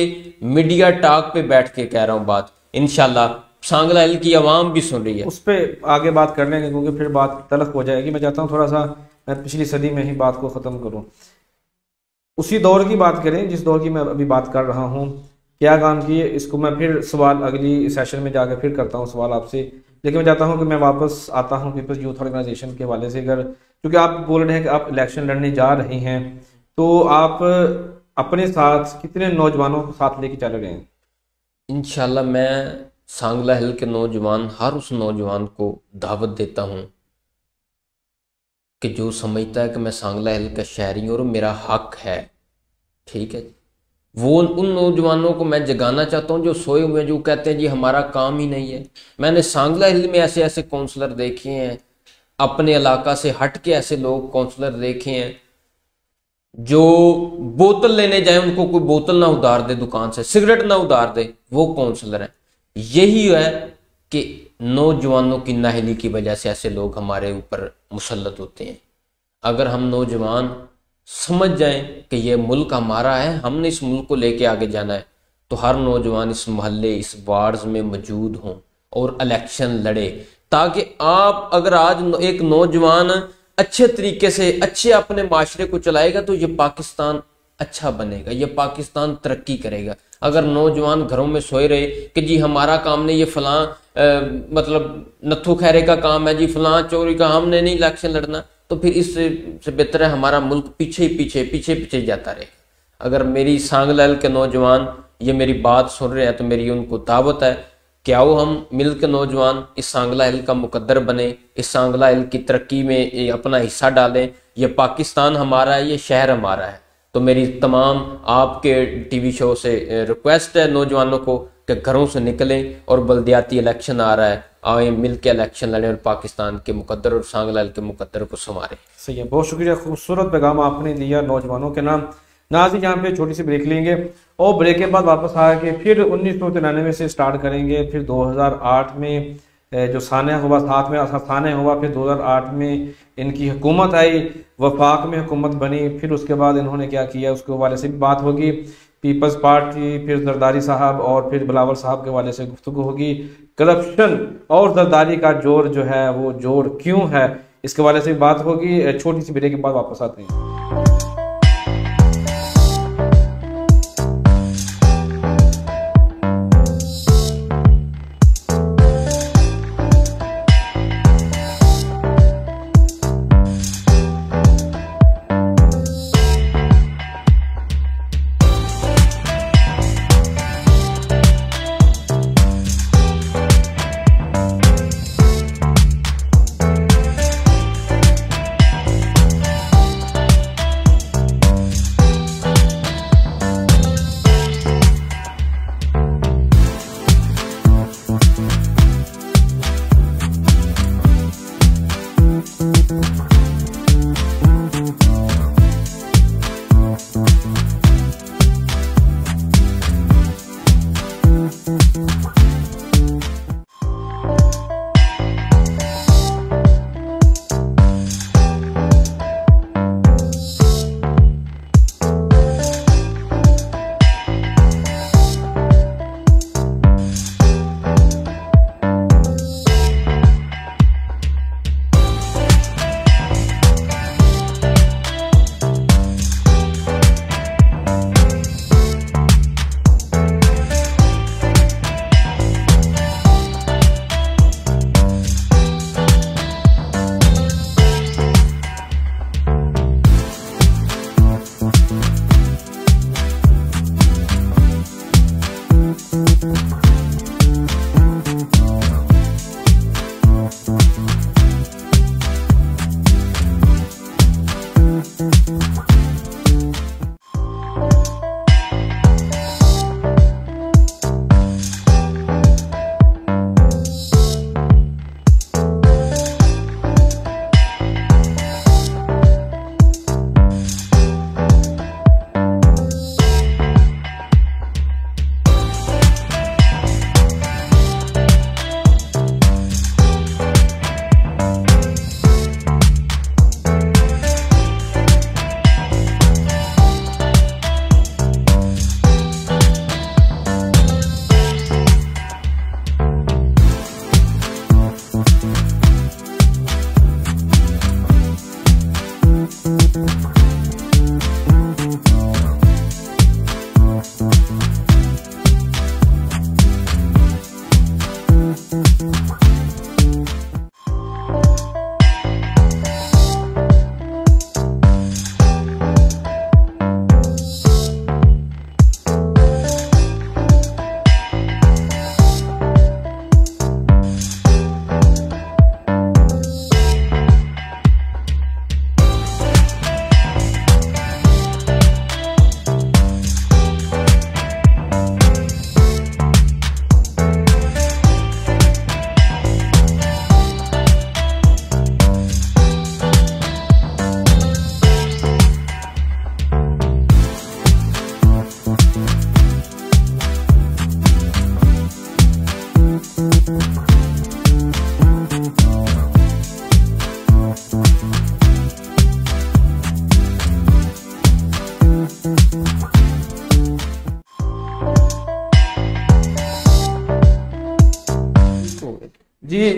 मीडिया टॉक पे बैठ के कह रहा हूँ बात। इंशाल्लाह सांगला हिल की आवाम भी सुन रही है। उस पर आगे बात कर लेंगे क्योंकि फिर बात तलख हो जाएगी। मैं चाहता हूँ थोड़ा सा मैं पिछली सदी में ही बात को ख़त्म करूँ, उसी दौर की बात करें जिस दौर की मैं अभी बात कर रहा हूँ। क्या काम किए, इसको मैं फिर सवाल अगली सेशन में जाकर फिर करता हूँ सवाल आपसे। लेकिन मैं चाहता हूँ कि मैं वापस आता हूँ पीपल्स यूथ ऑर्गेनाइजेशन के हवाले से। अगर क्योंकि आप बोल रहे हैं कि आप इलेक्शन लड़ने जा रहे हैं, तो आप अपने साथ कितने नौजवानों को साथ लेके चल रहे हैं? इंशाल्लाह मैं सांगला हिल के नौजवान, हर उस नौजवान को दावत देता हूँ कि जो समझता है कि मैं सांगला हिल का शहरी हूँ और मेरा हक है, ठीक है, वो उन नौजवानों को मैं जगाना चाहता हूँ जो सोए हुए हैं, जो कहते हैं जी हमारा काम ही नहीं है। मैंने सांगला हिल में ऐसे ऐसे काउंसलर देखे हैं, अपने इलाका से हट के ऐसे लोग काउंसलर देखे हैं जो बोतल लेने जाए उनको कोई बोतल ना उधार दे, दुकान से सिगरेट ना उधार दे, वो काउंसलर है। यही है कि नौजवानों की नाहली की वजह से ऐसे लोग हमारे ऊपर मुसल्लत होते हैं। अगर हम नौजवान समझ जाएं कि ये मुल्क हमारा है, हमने इस मुल्क को लेके आगे जाना है, तो हर नौजवान इस मोहल्ले, इस वार्ड्स में मौजूद हों और इलेक्शन लड़े, ताकि आप अगर आज एक नौजवान अच्छे तरीके से अच्छे अपने माशरे को चलाएगा तो ये पाकिस्तान अच्छा बनेगा, ये पाकिस्तान तरक्की करेगा। अगर नौजवान घरों में सोए रहे कि जी हमारा काम नहीं, ये फलां मतलब नत्थू खैरे का काम है, जी फलां चोरी का, हमने नहीं इलेक्शन लड़ना, तो फिर इससे बेहतर है हमारा मुल्क पीछे पीछे जाता रहे। अगर मेरी सांगला हिल के नौजवान ये मेरी बात सुन रहे हैं तो मेरी उनको दावत है कि आओ हम मिल के नौजवान इस सांगला हिल का मुकद्दर बने, इस सांगला हिल की तरक्की में अपना हिस्सा डालें। ये पाकिस्तान हमारा है, ये शहर हमारा है। तो मेरी तमाम आपके TV शो से रिक्वेस्ट है नौजवानों को कि घरों से निकलें और बल्दियाती इलेक्शन आ रहा है, आए मिल के इलेक्शन लड़ें और पाकिस्तान के मुकद्दर और सांगला हिल के मुकद्दर को संवारें। सही है, बहुत शुक्रिया, खूबसूरत पैगाम आपने दिया नौजवानों के नाम। नाज़रीन यहाँ पे छोटी सी ब्रेक लेंगे और ब्रेक के बाद वापस आके फिर 1993 से स्टार्ट करेंगे। फिर 2008 में जो सानिया हुआ, साथ में सानिया हुआ, फिर 2008 में इनकी हुकूमत आई, वफाक में हुकूमत बनी। फिर उसके बाद इन्होंने क्या किया उसके हवाले से भी बात होगी। पीपल्स पार्टी, फिर जरदारी साहब और फिर बिलावल साहब के हवाले से गुफ्तगू होगी। करप्शन और जरदारी का जोर जो है वो जोर क्यों है, इसके हवाले से भी बात होगी। छोटी सी ब्रेक के बाद वापस आते हैं। जी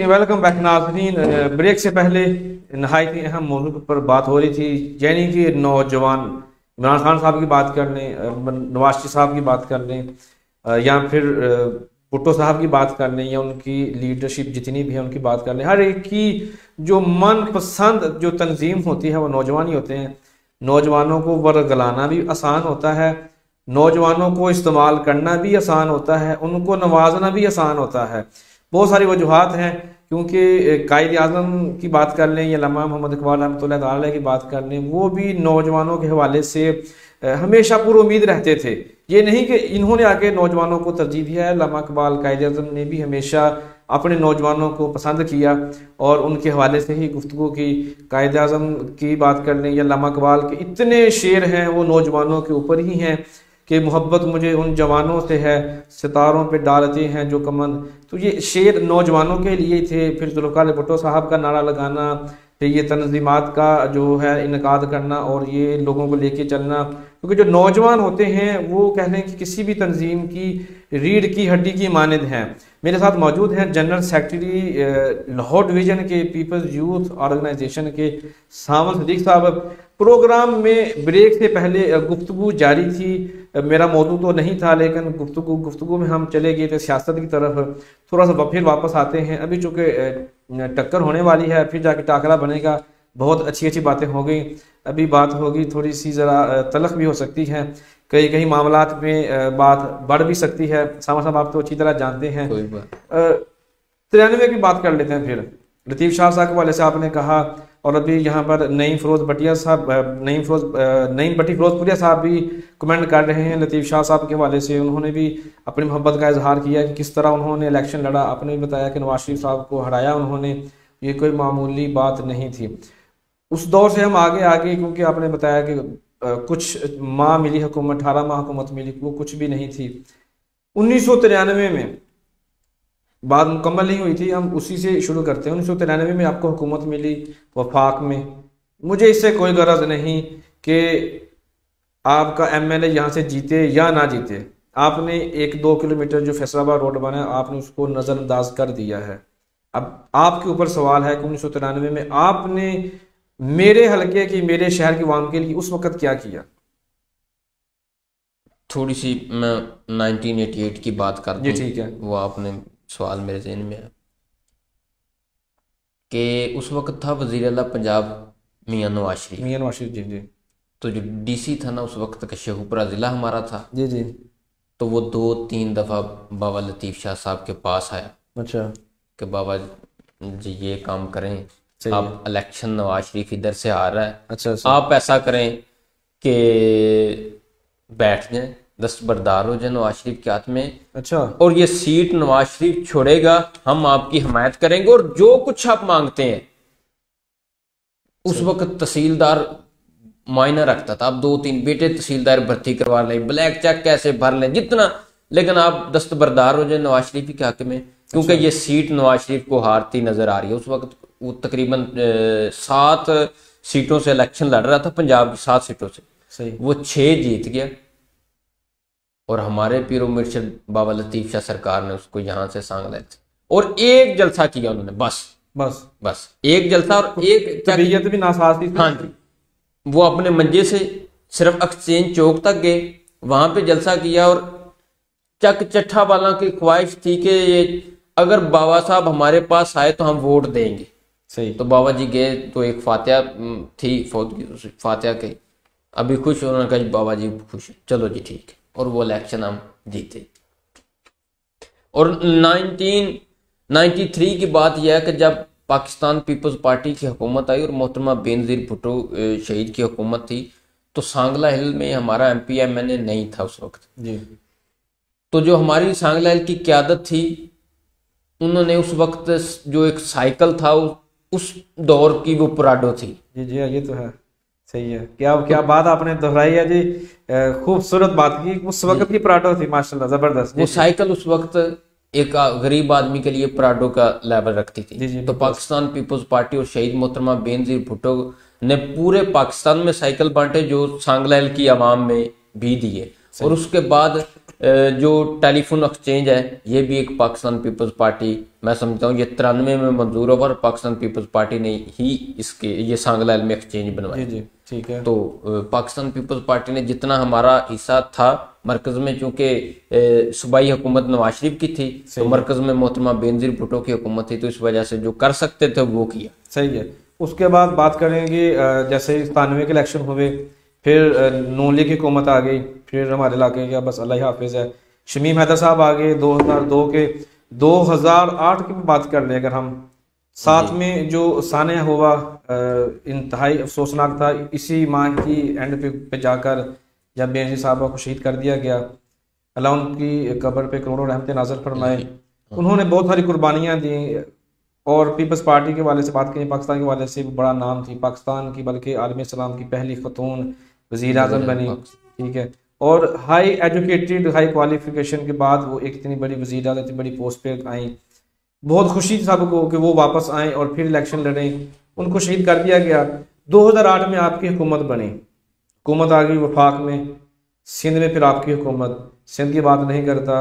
वेलकम बैक नाज़रीन। ब्रेक से पहले नहायत ही अहम मौजू पर बात हो रही थी, यानी कि नौजवान इमरान खान साहब की बात कर लें, नवाज शरीफ साहब की बात कर लें, या फिर भुट्टो साहब की बात कर लें, या उनकी लीडरशिप जितनी भी है उनकी बात कर लें, हर एक की जो मनपसंद जो तंजीम होती है वो नौजवान ही होते हैं। नौजवानों को वर्गलाना भी आसान होता है, नौजवानों को इस्तेमाल करना भी आसान होता है, उनको नवाजना भी आसान होता है। बहुत सारी वजूहात हैं, क्योंकि कायद आज़म की बात कर लें या अल्लामा मोहम्मद इकबाल रहमतुल्लाह तआला की बात कर लें, वो भी नौजवानों के हवाले से हमेशा पुरुमीद रहते थे। ये नहीं कि इन्होंने आके नौजवानों को तरजीह दिया है, अल्लामा इकबाल कायद आज़म ने भी हमेशा अपने नौजवानों को पसंद किया और उनके हवाले से ही गुफ्तगू की। कायद आज़म की बात कर लें या अल्लामा इकबाल के इतने शेर हैं वो नौजवानों के ऊपर ही हैं कि मोहब्बत मुझे उन जवानों से है, सितारों पे डालते हैं जो कमन। तो ये शेर नौजवानों के लिए थे। फिर जुल्फ़िकार भुट्टो साहब का नारा लगाना, फिर ये तंजीमात का जो है इनकाद करना और ये लोगों को लेके चलना, क्योंकि जो नौजवान होते हैं वो कह लें कि किसी भी तंजीम की रीढ़ की हड्डी की मानद हैं। मेरे साथ मौजूद हैं जनरल सेक्रेटरी लाहौर डिवीज़न के पीपल्स यूथ ऑर्गेनाइजेशन के सामल सदीक साहब। प्रोग्राम में ब्रेक से पहले गुफ्तगू जारी थी, मेरा मौजू तो नहीं था, लेकिन गुफ्तगू में हम चले गए थे सियासत की तरफ। थोड़ा सा फिर वापस आते हैं, अभी चूँकि टक्कर होने वाली है, फिर जाके टाकरा बनेगा। बहुत अच्छी अच्छी बातें हो गई, अभी बात होगी थोड़ी सी ज़रा तलख भी हो सकती है, कई कई मामलात में बात बढ़ भी सकती है। सामा साहब आप तो अच्छी तरह जानते हैं। 93 की बात कर लेते हैं। फिर लतीफ़ शाह साहब के वाले से आपने कहा, और अभी यहाँ पर नईम भट्टी फिरोजपुरिया साहब भी कमेंट कर रहे हैं लतीफ़ शाह साहब के हवाले से। उन्होंने भी अपनी मोहब्बत का इजहार किया कि किस तरह उन्होंने इलेक्शन लड़ा। आपने भी बताया कि नवाज शरीफ साहब को हराया उन्होंने, ये कोई मामूली बात नहीं थी। उस दौर से हम आगे, क्योंकि आपने बताया कि कुछ माह मिली हुकूमत, 18 माह हुकूमत मिली, वो कुछ भी नहीं थी। 1993 में बात मुकम्मल नहीं हुई थी, हम उसी से शुरू करते हैं। 1993 में आपको हुकूमत मिली वफाक में। मुझे इससे कोई गरज नहीं कि आपका MLA यहाँ से जीते या ना जीते। आपने 1-2 किलोमीटर जो फैसलाबाद रोड बना है आपने उसको नज़रअंदाज कर दिया है। अब आपके ऊपर सवाल है कि 1993 में आपने मेरे हलके की, मेरे शहर की आवाम के लिए उस वक़्त क्या किया। थोड़ी सी मैं 1988 की बात कर दूं, ठीक है। वो आपने सवाल मेरे ज़हन में है कि उस वक्त था वज़ीर आला पंजाब मियां नवाज शरीफ। जी। तो जो DC था ना उस वक्त का, शेखुपुरा ज़िला हमारा था। जी। तो वो 2-3 दफ़ा बाबा लतीफ़ शाह साहब के पास आया। अच्छा। कि बाबा जी ये काम करें, आप इलेक्शन नवाज शरीफ इधर से आ रहा है, अच्छा आप ऐसा करें कि बैठ जाएं, दस्तबरदार हो जाए नवाज शरीफ के हाथ में, अच्छा, और ये सीट नवाज शरीफ छोड़ेगा, हम आपकी हिमायत करेंगे और जो कुछ आप मांगते हैं। उस वक्त तहसीलदार मायना रखता था, आप 2-3 बेटे तहसीलदार भर्ती करवा लें, ब्लैक चेक कैसे भर लें जितना, लेकिन आप दस्तबरदार हो जाए नवाज शरीफ के हक में, क्योंकि ये सीट नवाज शरीफ को हारती नजर आ रही है। उस वक्त वो तकरीबन 7 सीटों से इलेक्शन लड़ रहा था, पंजाब की 7 सीटों से, सही, वो 6 जीत गया, और हमारे पीरो मुर्शिद बाबा लतीफ शाह सरकार ने उसको यहाँ से सांगला से, और एक जलसा किया उन्होंने, बस एक जलसा, और एक तबीयत भी नासाज थी। हाँ जी, वो अपने मंजे से सिर्फ एक्सचेंज चौक तक गए, वहां पे जलसा किया, और चक चट्ठा वाला की ख्वाहिश थी कि ये अगर बाबा साहब हमारे पास आए तो हम वोट देंगे। सही, तो बाबा जी गए, तो एक फातिहा थी फौत की, फातिहा के अभी खुश, उन्होंने कहा बाबा जी खुश, चलो जी ठीक है, और वो इलेक्शन हम जीते। और 1993 की बात यह है कि जब पाकिस्तान पीपल्स पार्टी की हुकूमत आई और मोहतरमा बेनजीर भुट्टो शहीद की हुकूमत थी, तो सांगला हिल में हमारा MP MNA नहीं था उस वक्त जी। तो जो हमारी सांगला हिल की क़यादत थी, उन्होंने उस वक्त जो एक साइकिल था उस दौर की वो पराडो थी। जी जी, ये तो है, सही है। क्या बात आपने दोहराई है जी, खूबसूरत बात की। उस वक्त की पराठो थी, माशाल्लाह, जबरदस्त। वो साइकिल उस वक्त एक गरीब आदमी के लिए पराडो का लेवल रखती थी। जी, तो पाकिस्तान पीपल्स पार्टी और शहीद मोहतरमा बेनजीर भुट्टो ने पूरे पाकिस्तान में साइकिल बांटे, जो सांगला हिल की आवाम में भी दिए। और उसके बाद जो टेलीफोन एक्सचेंज है, ये भी एक पाकिस्तान पीपल्स पार्टी, मैं समझता हूँ ये 93 में मंजूर हुआ, और पाकिस्तान पीपल्स पार्टी ने ही ये सांगला हिल में एक्सचेंज बनवाया। जी, ठीक है। तो पाकिस्तान पीपल्स पार्टी ने जितना हमारा हिस्सा था मरकज में, चूंकि सूबाई हुकूमत नवाज शरीफ की थी, तो मरकज में मोहतरमा बेनजीर भुट्टो की हुकूमत थी, तो इस वजह से जो कर सकते थे वो किया। सही है। उसके बाद बात करेंगे, जैसे 97 के इलेक्शन हुए, फिर नून लीग की हुकूमत आ गई, फिर हमारे इलाके का बस अल्लाह ही हाफिज है, शमीम हैदर साहब आ गए 2002 के। 2008 की बात कर ले अगर हम, साथ में जो सानिया हुआ इंतहाई अफसोसनाक था। इसी माह की एंड पे जाकर जब बेनजीर साहब को शहीद कर दिया गया, अल्लाह उनकी कब्र पे करोड़ों रहमतें नाज़िल फरमाए। उन्होंने बहुत सारी कुर्बानियाँ दी, और पीपल्स पार्टी के वाले से बात करें, पाकिस्तान के वाले से बड़ा नाम थी पाकिस्तान की, बल्कि आलम इस्लाम की पहली खतून वज़ीर आज़म बनी, ठीक है। और हाई एजुकेटेड, हाई क्वालिफिकेशन के बाद वो एक इतनी बड़ी वज़ीर आज़म, इतनी बड़ी पोस्ट पे आई। बहुत खुशी थी सबको कि वो वापस आए और फिर इलेक्शन लड़ें। उनको शहीद कर दिया गया। 2008 में आपकी हुकूमत बनी, हुकूमत आ गई वफाक में। सिंध में फिर आपकी हुकूमत, सिंध की बात नहीं करता,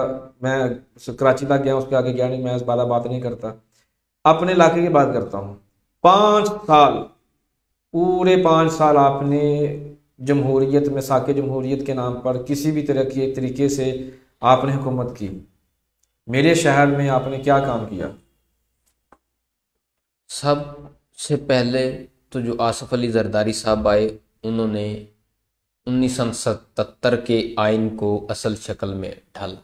मैं कराची तक गया, उसके आगे गया नहीं, मैं इस बात नहीं करता। अपने इलाके की बात करता हूँ। 5 साल, पूरे 5 साल आपने जमहूरियत में, साके जमहूरियत के नाम पर किसी भी तरह के तरीके से आपने हुकूमत की। मेरे शहर में आपने क्या काम किया? सबसे पहले तो जो आसफ अली जरदारी साहब आए, उन्होंने 1977 के आइन को असल शक्ल में ढाला।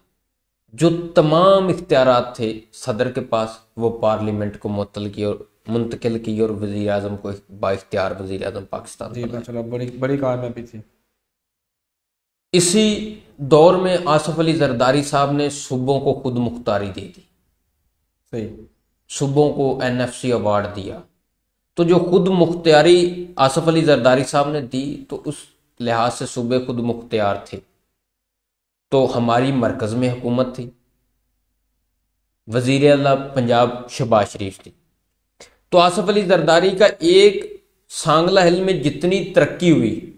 जो तमाम इख्तियारात थे सदर के पास, वो पार्लियामेंट को मुंतकिल की, और वज़ीर आज़म को बाइख्तियार वज़ीर आज़म पाकिस्तान चलो, बड़ी कामयाबी थी। इसी दौर में आसफ अली जरदारी साहब ने सूबों को खुद मुख्तारी दे दी। सही, सूबों को NFC अवार्ड दिया। तो जो खुद मुख्तियारी आसफ अली जरदारी साहब ने दी, तो उस लिहाज से सूबे खुद मुख्तियार थे। तो हमारी मरकज में हुकूमत थी, वजीर आला पंजाब शहबाज शरीफ थी। तो आसफ अली जरदारी का एक सांगला हिल में जितनी तरक्की हुई,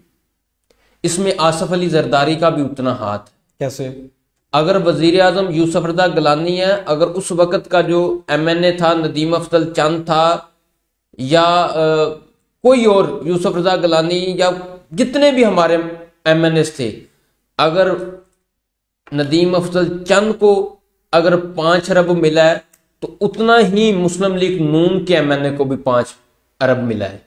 इसमें आसफ अली जरदारी का भी उतना हाथ है। कैसे? अगर वजीर आजम यूसुफ रजा गिलानी है, अगर उस वक्त का जो MNA था नदीम अफजल चंद था, या कोई और, यूसुफ रजा गिलानी या जितने भी हमारे MNAs थे, अगर नदीम अफजल चंद को अगर 5 अरब मिला है, तो उतना ही मुस्लिम लीग नून के MNA को भी 5 अरब मिला है।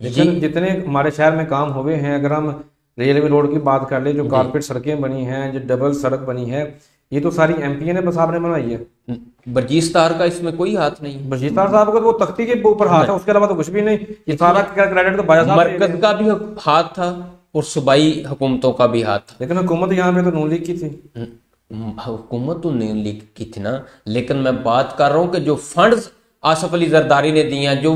जितने हमारे शहर में काम हुए हैं, अगर हम रेलवे रोड की बात कर ले, जो कारपेट सड़कें बनी हैं, जो डबल सड़क बनी है, ये तो सारी MP ने बस आपने बनवाई है। बर्जीस्तार का इसमें कोई हाथ नहीं है। बशीरदार साहब का तो वो तख्ती के ऊपर हाथ है, उसके अलावा तो कुछ भी नहीं। ये सारा क्रेडिट तो बाजा साहब ने मरकज का भी हाथ था और सूबाई हुकूमतों का भी हाथ था। लेकिन हुकूमत यहाँ पे तो नून लीग की थी। हुकूमत तो नहीं लीग की थी ना, लेकिन मैं बात कर रहा हूं कि जो फंड्स आसफ अली जरदारी ने दिए हैं, जो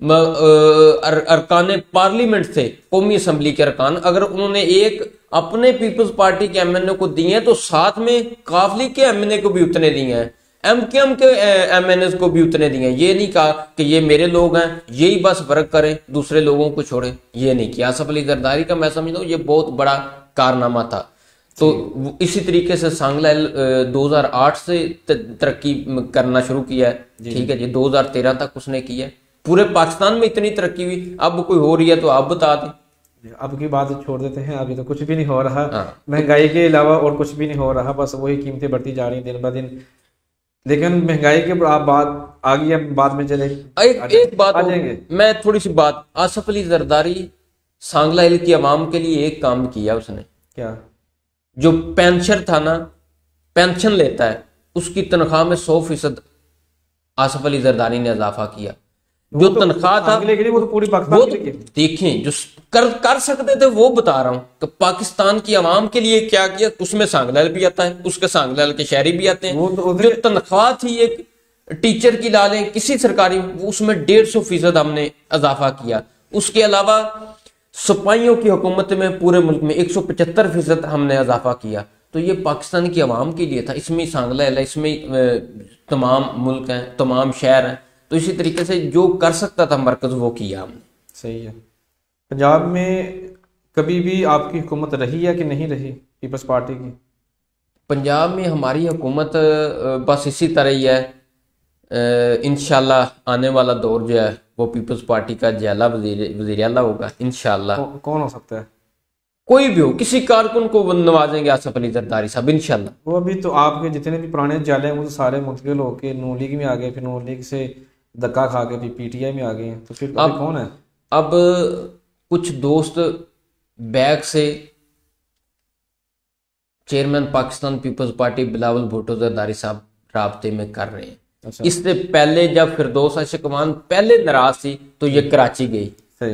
अरकान पार्लियामेंट थे, कौमी असम्बली के अरकान, अगर उन्होंने एक अपने पीपल्स पार्टी के एमएनए को दिए हैं तो साथ में काफली के एमएनए को भी उतने दिए हैं, एमकेएम के एमएनए को भी उतने दिए हैं। ये नहीं कहा कि ये मेरे लोग हैं, यही बस वर्क करें, दूसरे लोगों को छोड़े, ये नहीं किया। आसफ अली जरदारी का मैं समझता हूँ ये बहुत बड़ा कारनामा था। तो इसी तरीके से सांगला 2008 से तरक्की करना शुरू किया है, ठीक है जी, 2013 तक उसने किया है। पूरे पाकिस्तान में इतनी तरक्की हुई, अब कोई हो रही है तो आप बता दें। अब की बात छोड़ देते हैं, अभी तो कुछ भी नहीं हो रहा। महंगाई के अलावा और कुछ भी नहीं हो रहा, बस वही कीमतें बढ़ती जा रही हैं दिन ब दिन। लेकिन महंगाई के आप बात आगे अब बाद में चले एक बात आ जाएंगे। मैं थोड़ी सी बात, आसफ अली जरदारी सांगला हिल की आवाम के लिए एक काम किया उसने। क्या? जो पेंशन था ना, पेंशन लेता है, उसकी तनख्वाह में 100% आसफ अली जरदारी ने इजाफा किया। जो तो तनख्वाह था वो तो पूरी वो पाकिस्तान तो के लिए। देखें, जो कर सकते थे वो बता रहा हूं कि पाकिस्तान की आवाम के लिए क्या किया। उसमें सांगलाल भी आता है, उसके सांगलाल के शहरी भी आते हैं। जो तनख्वाह थी एक टीचर की ला लें किसी सरकारी, उसमें 150% हमने इजाफा किया। उसके अलावा सिपाहियों की हुकूमत में पूरे मुल्क में 175% हमने इजाफा किया। तो ये पाकिस्तान की आवाम के लिए था। इसमें सांगला है, इसमें तमाम मुल्क हैं, तमाम शहर हैं। तो इसी तरीके से जो कर सकता था मरकज वो किया हमने। सही है। पंजाब में कभी भी आपकी हुकूमत रही है कि नहीं रही पीपल्स पार्टी की? पंजाब में हमारी हुकूमत बस इसी तरह ही है। इंशाल्लाह आने वाला दौर जो है वो पीपल्स पार्टी का जैला वजीर आला होगा इंशाल्लाह। कौन हो सकता है? कोई भी हो, किसी कारकुन को नवाजेंगे आसफ अली जरदारी साहब इंशाल्लाह। वो अभी तो आपके जितने भी पुराने जाले हैं वो तो सारे मुंतकिल होके नून लीग में आ गए, फिर नून लीग से धक्का खा के फिर पीटीआई में आ गए हैं। तो फिर अब कौन है? अब कुछ दोस्त बैग से chairman Pakistan Peoples Party Bilawal Bhutto Zardari साहब राब्ते में कर रहे हैं। अच्छा। इससे पहले जब फिरदौस अशकमान पहले नाराज थी तो ये कराची गई,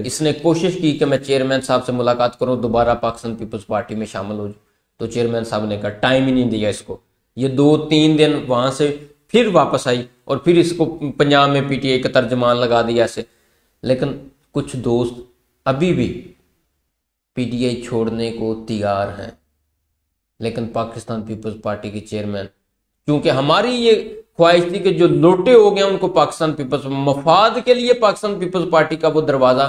इसने कोशिश की कि मैं चेयरमैन साहब से मुलाकात करूं, दोबारा पाकिस्तान पीपल्स पार्टी में शामिल हो जाऊं। तो चेयरमैन साहब ने कहा, टाइम ही नहीं दिया इसको। ये 2-3 दिन वहां से फिर वापस आई और फिर इसको पंजाब में पीटीआई का तर्जमान लगा दिया ऐसे। लेकिन कुछ दोस्त अभी भी पीटीआई छोड़ने को तैयार हैं, लेकिन पाकिस्तान पीपल्स पार्टी के चेयरमैन, क्योंकि हमारी ये ख्वाहिश थी कि जो लोटे हो गए उनको पाकिस्तान पीपल्स मफाद के लिए पाकिस्तान पीपल्स पार्टी का वो दरवाजा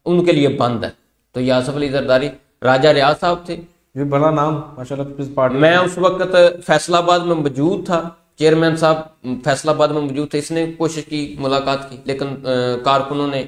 उनके लिए बंद है। तो ये आसफ अली जरदारी राजा रियाज साहब थे, ये बड़ा नाम माशाल्लाह पीपल्स पार्टी। मैं उस वक्त फैसलाबाद में मौजूद था, चेयरमैन साहब फैसलाबाद में मौजूद थे। इसने कोशिश की, मुलाकात की, लेकिन कारकुनों ने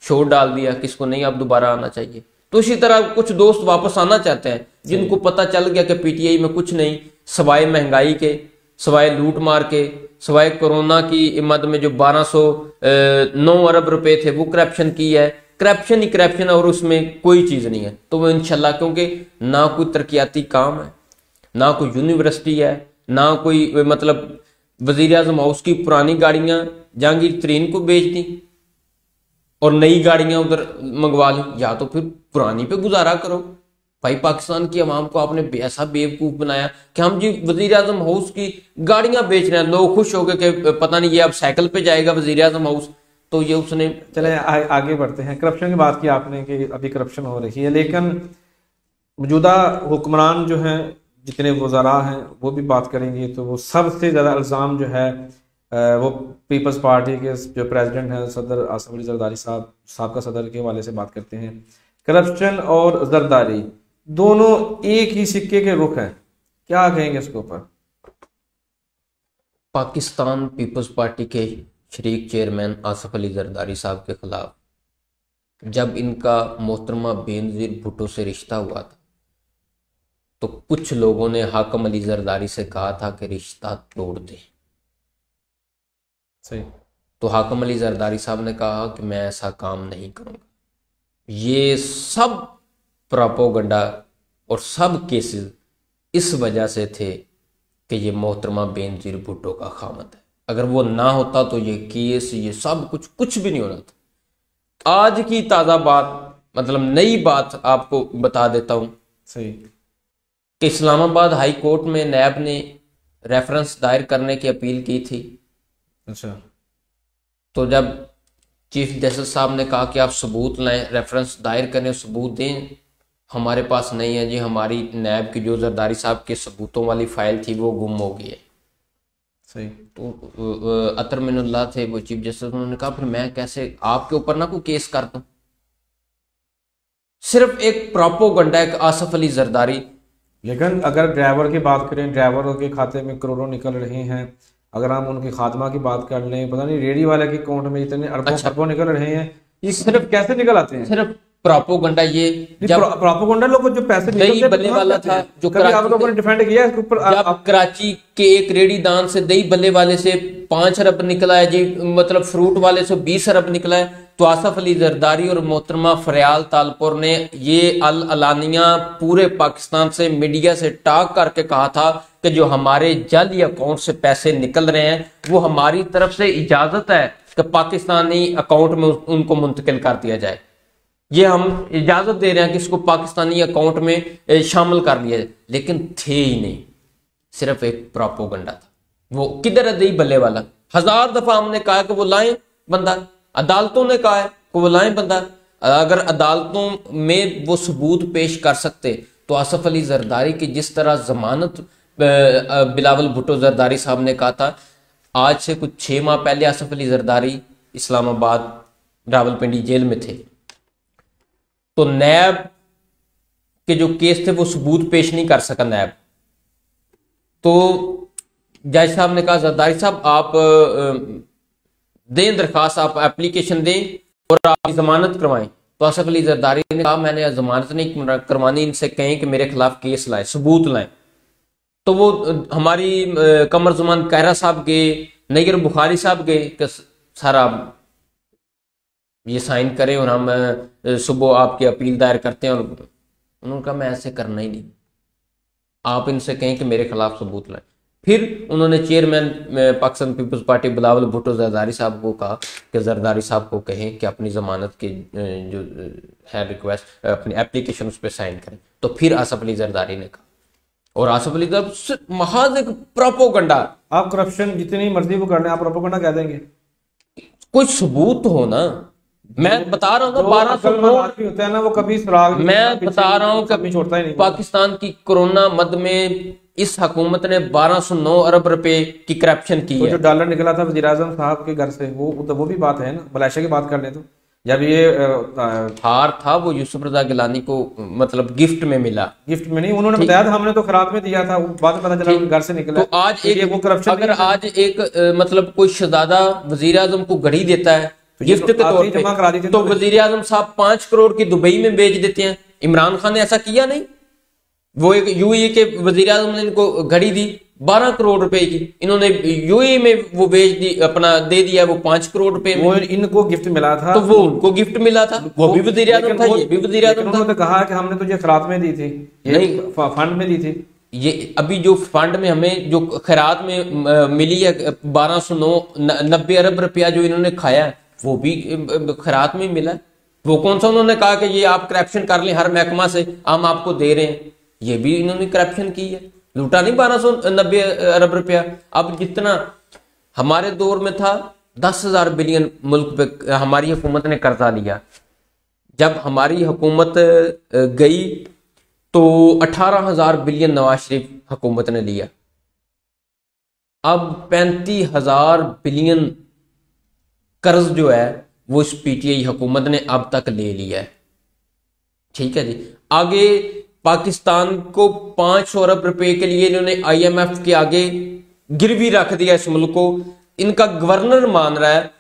शोर डाल दिया कि इसको नहीं, अब दोबारा आना चाहिए। तो इसी तरह कुछ दोस्त वापस आना चाहते हैं जिनको पता चल गया कि पीटीआई में कुछ नहीं सवाए महंगाई के, सवाए लूट मार के, सवाए कोरोना की मद में जो 1209 अरब रुपए थे वो करप्शन की है, करप्शन ही करप्शन, और उसमें कोई चीज नहीं है। तो वो इंशाल्लाह, क्योंकि ना कोई तरक्याती काम है, ना कोई यूनिवर्सिटी है, ना कोई मतलब वजीर आजम हाउस की पुरानी गाड़ियां जहांगीर तरीन को बेच दी और नई गाड़ियां उधर मंगवा ली, या तो फिर पुरानी पे गुजारा करो। भाई पाकिस्तान की आवाम को आपने ऐसा बेवकूफ बनाया कि हम जी वजीर आजम हाउस की गाड़ियां बेच रहे हैं, लोग खुश हो गए कि पता नहीं ये अब साइकिल पे जाएगा वजीर आजम हाउस। तो ये उसने चले आगे बढ़ते हैं। करप्शन की बात की आपने कि अभी करप्शन हो रही है, लेकिन मौजूदा हुक्मरान जो हैं, जितने वज़रा हैं, वो भी बात करेंगे तो वो सबसे ज़्यादा इल्ज़ाम जो है वो पीपल्स पार्टी के जो प्रेसिडेंट हैं सदर आसफ अली जरदारी साहब, साबका सदर के हवाले से बात करते हैं। करप्शन और जरदारी दोनों एक ही सिक्के के रुख हैं, क्या कहेंगे इसके ऊपर? पाकिस्तान पीपल्स पार्टी के शरीक चेयरमैन आसफ अली जरदारी साहब के खिलाफ जब इनका मोहतरमा बेनज़ीर भुट्टो से रिश्ता हुआ था तो कुछ लोगों ने हाकम अली जरदारी से कहा था कि रिश्ता तोड़ दे। सही। तो हाकम अली जरदारी साहब ने कहा कि मैं ऐसा काम नहीं करूंगा। ये सब प्रोपोगंडा और सब केसेस इस वजह से थे कि ये मोहतरमा बेनज़ीर भुट्टो का खामद है। अगर वो ना होता तो ये केस, ये सब कुछ भी नहीं होना था। आज की ताज़ा बात, मतलब नई बात आपको बता देता हूं सही। कि इस्लामाबाद हाई कोर्ट में नैब ने रेफरेंस दायर करने की अपील की थी। अच्छा। तो जब चीफ जस्टिस साहब ने कहा कि आप सबूत लाएं, रेफरेंस दायर करें, सबूत दें, हमारे पास नहीं है जी, हमारी नैब की जो जरदारी साहब के सबूतों वाली फाइल थी वो गुम हो गई है। सही। तो अतर मिनुल्लाह थे वो चीफ जस्टिस, उन्होंने कहा फिर मैं कैसे आपके ऊपर ना कोई केस कर दूं। सिर्फ एक प्रोपोगंडा, एक आसफ अली जरदारी। लेकिन अगर ड्राइवर की बात करें, ड्राइवरों के खाते में करोड़ों निकल रहे हैं। अगर हम उनकी खात्मा की बात कर लें, पता नहीं रेडी वाले के अकाउंट में इतने अरबों खरबों निकल रहे हैं, ये सिर्फ कैसे निकल आते हैं? सिर्फ प्रोपोगंडा। ये जब प्रोपोगंडा लोग जो पैसे दही बल्ले वाला था, जो कभी आपके ऊपर डिफेंड किया इसके ऊपर? जब कराची के एक रेडी दान से दही बल्ले वाले से 5 अरब निकला है जी, मतलब फ्रूट वाले से 20 अरब निकला है, तो आसफ अली जरदारी और मोहतरमा फरियाल तालपुर ने ये अल अलानिया पूरे पाकिस्तान से, मीडिया से टाक करके कहा था कि जो हमारे जाली अकाउंट से पैसे निकल रहे हैं वो हमारी तरफ से इजाजत है कि पाकिस्तानी अकाउंट में उनको मुंतकिल कर दिया जाए। ये हम इजाजत दे रहे हैं कि इसको पाकिस्तानी अकाउंट में शामिल कर लिया जाए, लेकिन थे ही नहीं, सिर्फ एक प्रोपोगंडा था। वो किधर है दही बल्ले वाला? 1000 दफा हमने कहा कि वो लाएं बंदा, अदालतों ने कहा है कि वो लाएं बंदा। अगर अदालतों में वो सबूत पेश कर सकते तो आसफ अली जरदारी की जिस तरह जमानत बिलावल भुट्टो जरदारी साहब ने कहा था, आज से कुछ 6 माह पहले आसफ अली जरदारी इस्लामाबाद रावलपिंडी जेल में थे, तो नैब के जो केस थे वो सबूत पेश नहीं कर सका नैब। तो जज साहब ने कहा जरदारी साहब आप दें दरखास्त, आप एप्लीकेशन दें और आप जमानत करवाएं। तो आसफ अली जरदारी ने कहा मैंने जमानत नहीं करवानी, इनसे कहें कि मेरे खिलाफ केस लाए, सबूत लाएं। तो वो हमारी कमर जुमान कैरा साहब गए, नैयर बुखारी साहब गए कि सारा ये साइन करें और हम सुबह आपकी अपील दायर करते हैं। और उन्होंने कहा मैं ऐसे करना ही नहीं, आप इनसे कहें कि मेरे खिलाफ सबूत लाएं। फिर उन्होंने chairman Pakistan Peoples Party Bilawal Bhutto Zardari साहब को कहा कि जरदारी साहब को कहें कि अपनी जमानत की जो है रिक्वेस्ट, अपनी एप्लीकेशन उस पर साइन करें। तो फिर आसफ अली जरदारी ने कहा, और आसफ अली महज एक प्रोपोगंडा। आप करप्शन जितनी मर्जी वो कर लें, आप प्रोपोगंडा कह देंगे, कुछ सबूत हो ना। मैं बता रहा हूँ ना 1209 होता है ना, वो कभी सुराग, मैं बता रहा हूँ कि छोड़ता ही नहीं। पाकिस्तान की कोरोना मद में इस हुकूमत ने 1209 अरब रुपए की करप्शन की है। जो डॉलर निकला था वज़ीर आज़म साहब के घर से, वो भी बात है ना। मलेशिया की बात कर ले तो जब ये हार था वो यूसुफ रजा गिलानी को मतलब गिफ्ट में मिला। गिफ्ट में नहीं, उन्होंने बताया था हमने तो खराब में दिया था, बाद में पता चला घर से निकला। तो आज एक वो करप्शन, अगर आज एक मतलब कोई शहजादा वजीर आजम को घड़ी देता है गिफ्ट के तौर पे, तो वजीर आजम साहब 5 करोड़ की दुबई में बेच देते हैं। इमरान खान ने ऐसा किया नहीं, वो एक यूएई के वजीर आजम ने इनको घड़ी दी 12 करोड़ रुपए की, इन्होंने यूएई में वो बेच दी, अपना दे दिया वो 5 करोड़ रुपए में। वो इनको गिफ्ट मिला था, तो वो उनको गिफ्ट मिला था, वो भी वजीर आजम था, ये भी वजीर आजम था। उन्होंने कहा कि हमने तुझे खैरात में दी थी, नहीं फंड में दी थी। ये अभी जो फंड में हमें जो खैरात में मिली है 1290 अरब रुपया जो इन्होंने खाया, वो भी खैरात में मिला। वो कौन सा उन्होंने कहा कि ये आप करप्शन कर लें हर महकमा से, हम आपको दे रहे हैं, ये भी इन्होंने करप्शन की है, लूटा नहीं 1290 अरब रुपया। अब जितना हमारे दौर में था 10,000 बिलियन मुल्क पे हमारी हुकूमत ने कर्जा लिया। जब हमारी हुकूमत गई तो 18,000 बिलियन नवाज शरीफ हुकूमत ने लिया। अब 35,000 बिलियन कर्ज जो है वो इस पीटीआई हुकूमत ने अब तक ले लिया है। ठीक है जी। आगे पाकिस्तान को 500 अरब रुपए के लिए इन्होंने आईएमएफ के आगे गिरवी रख दिया इस मुल्क को। इनका गवर्नर मान रहा है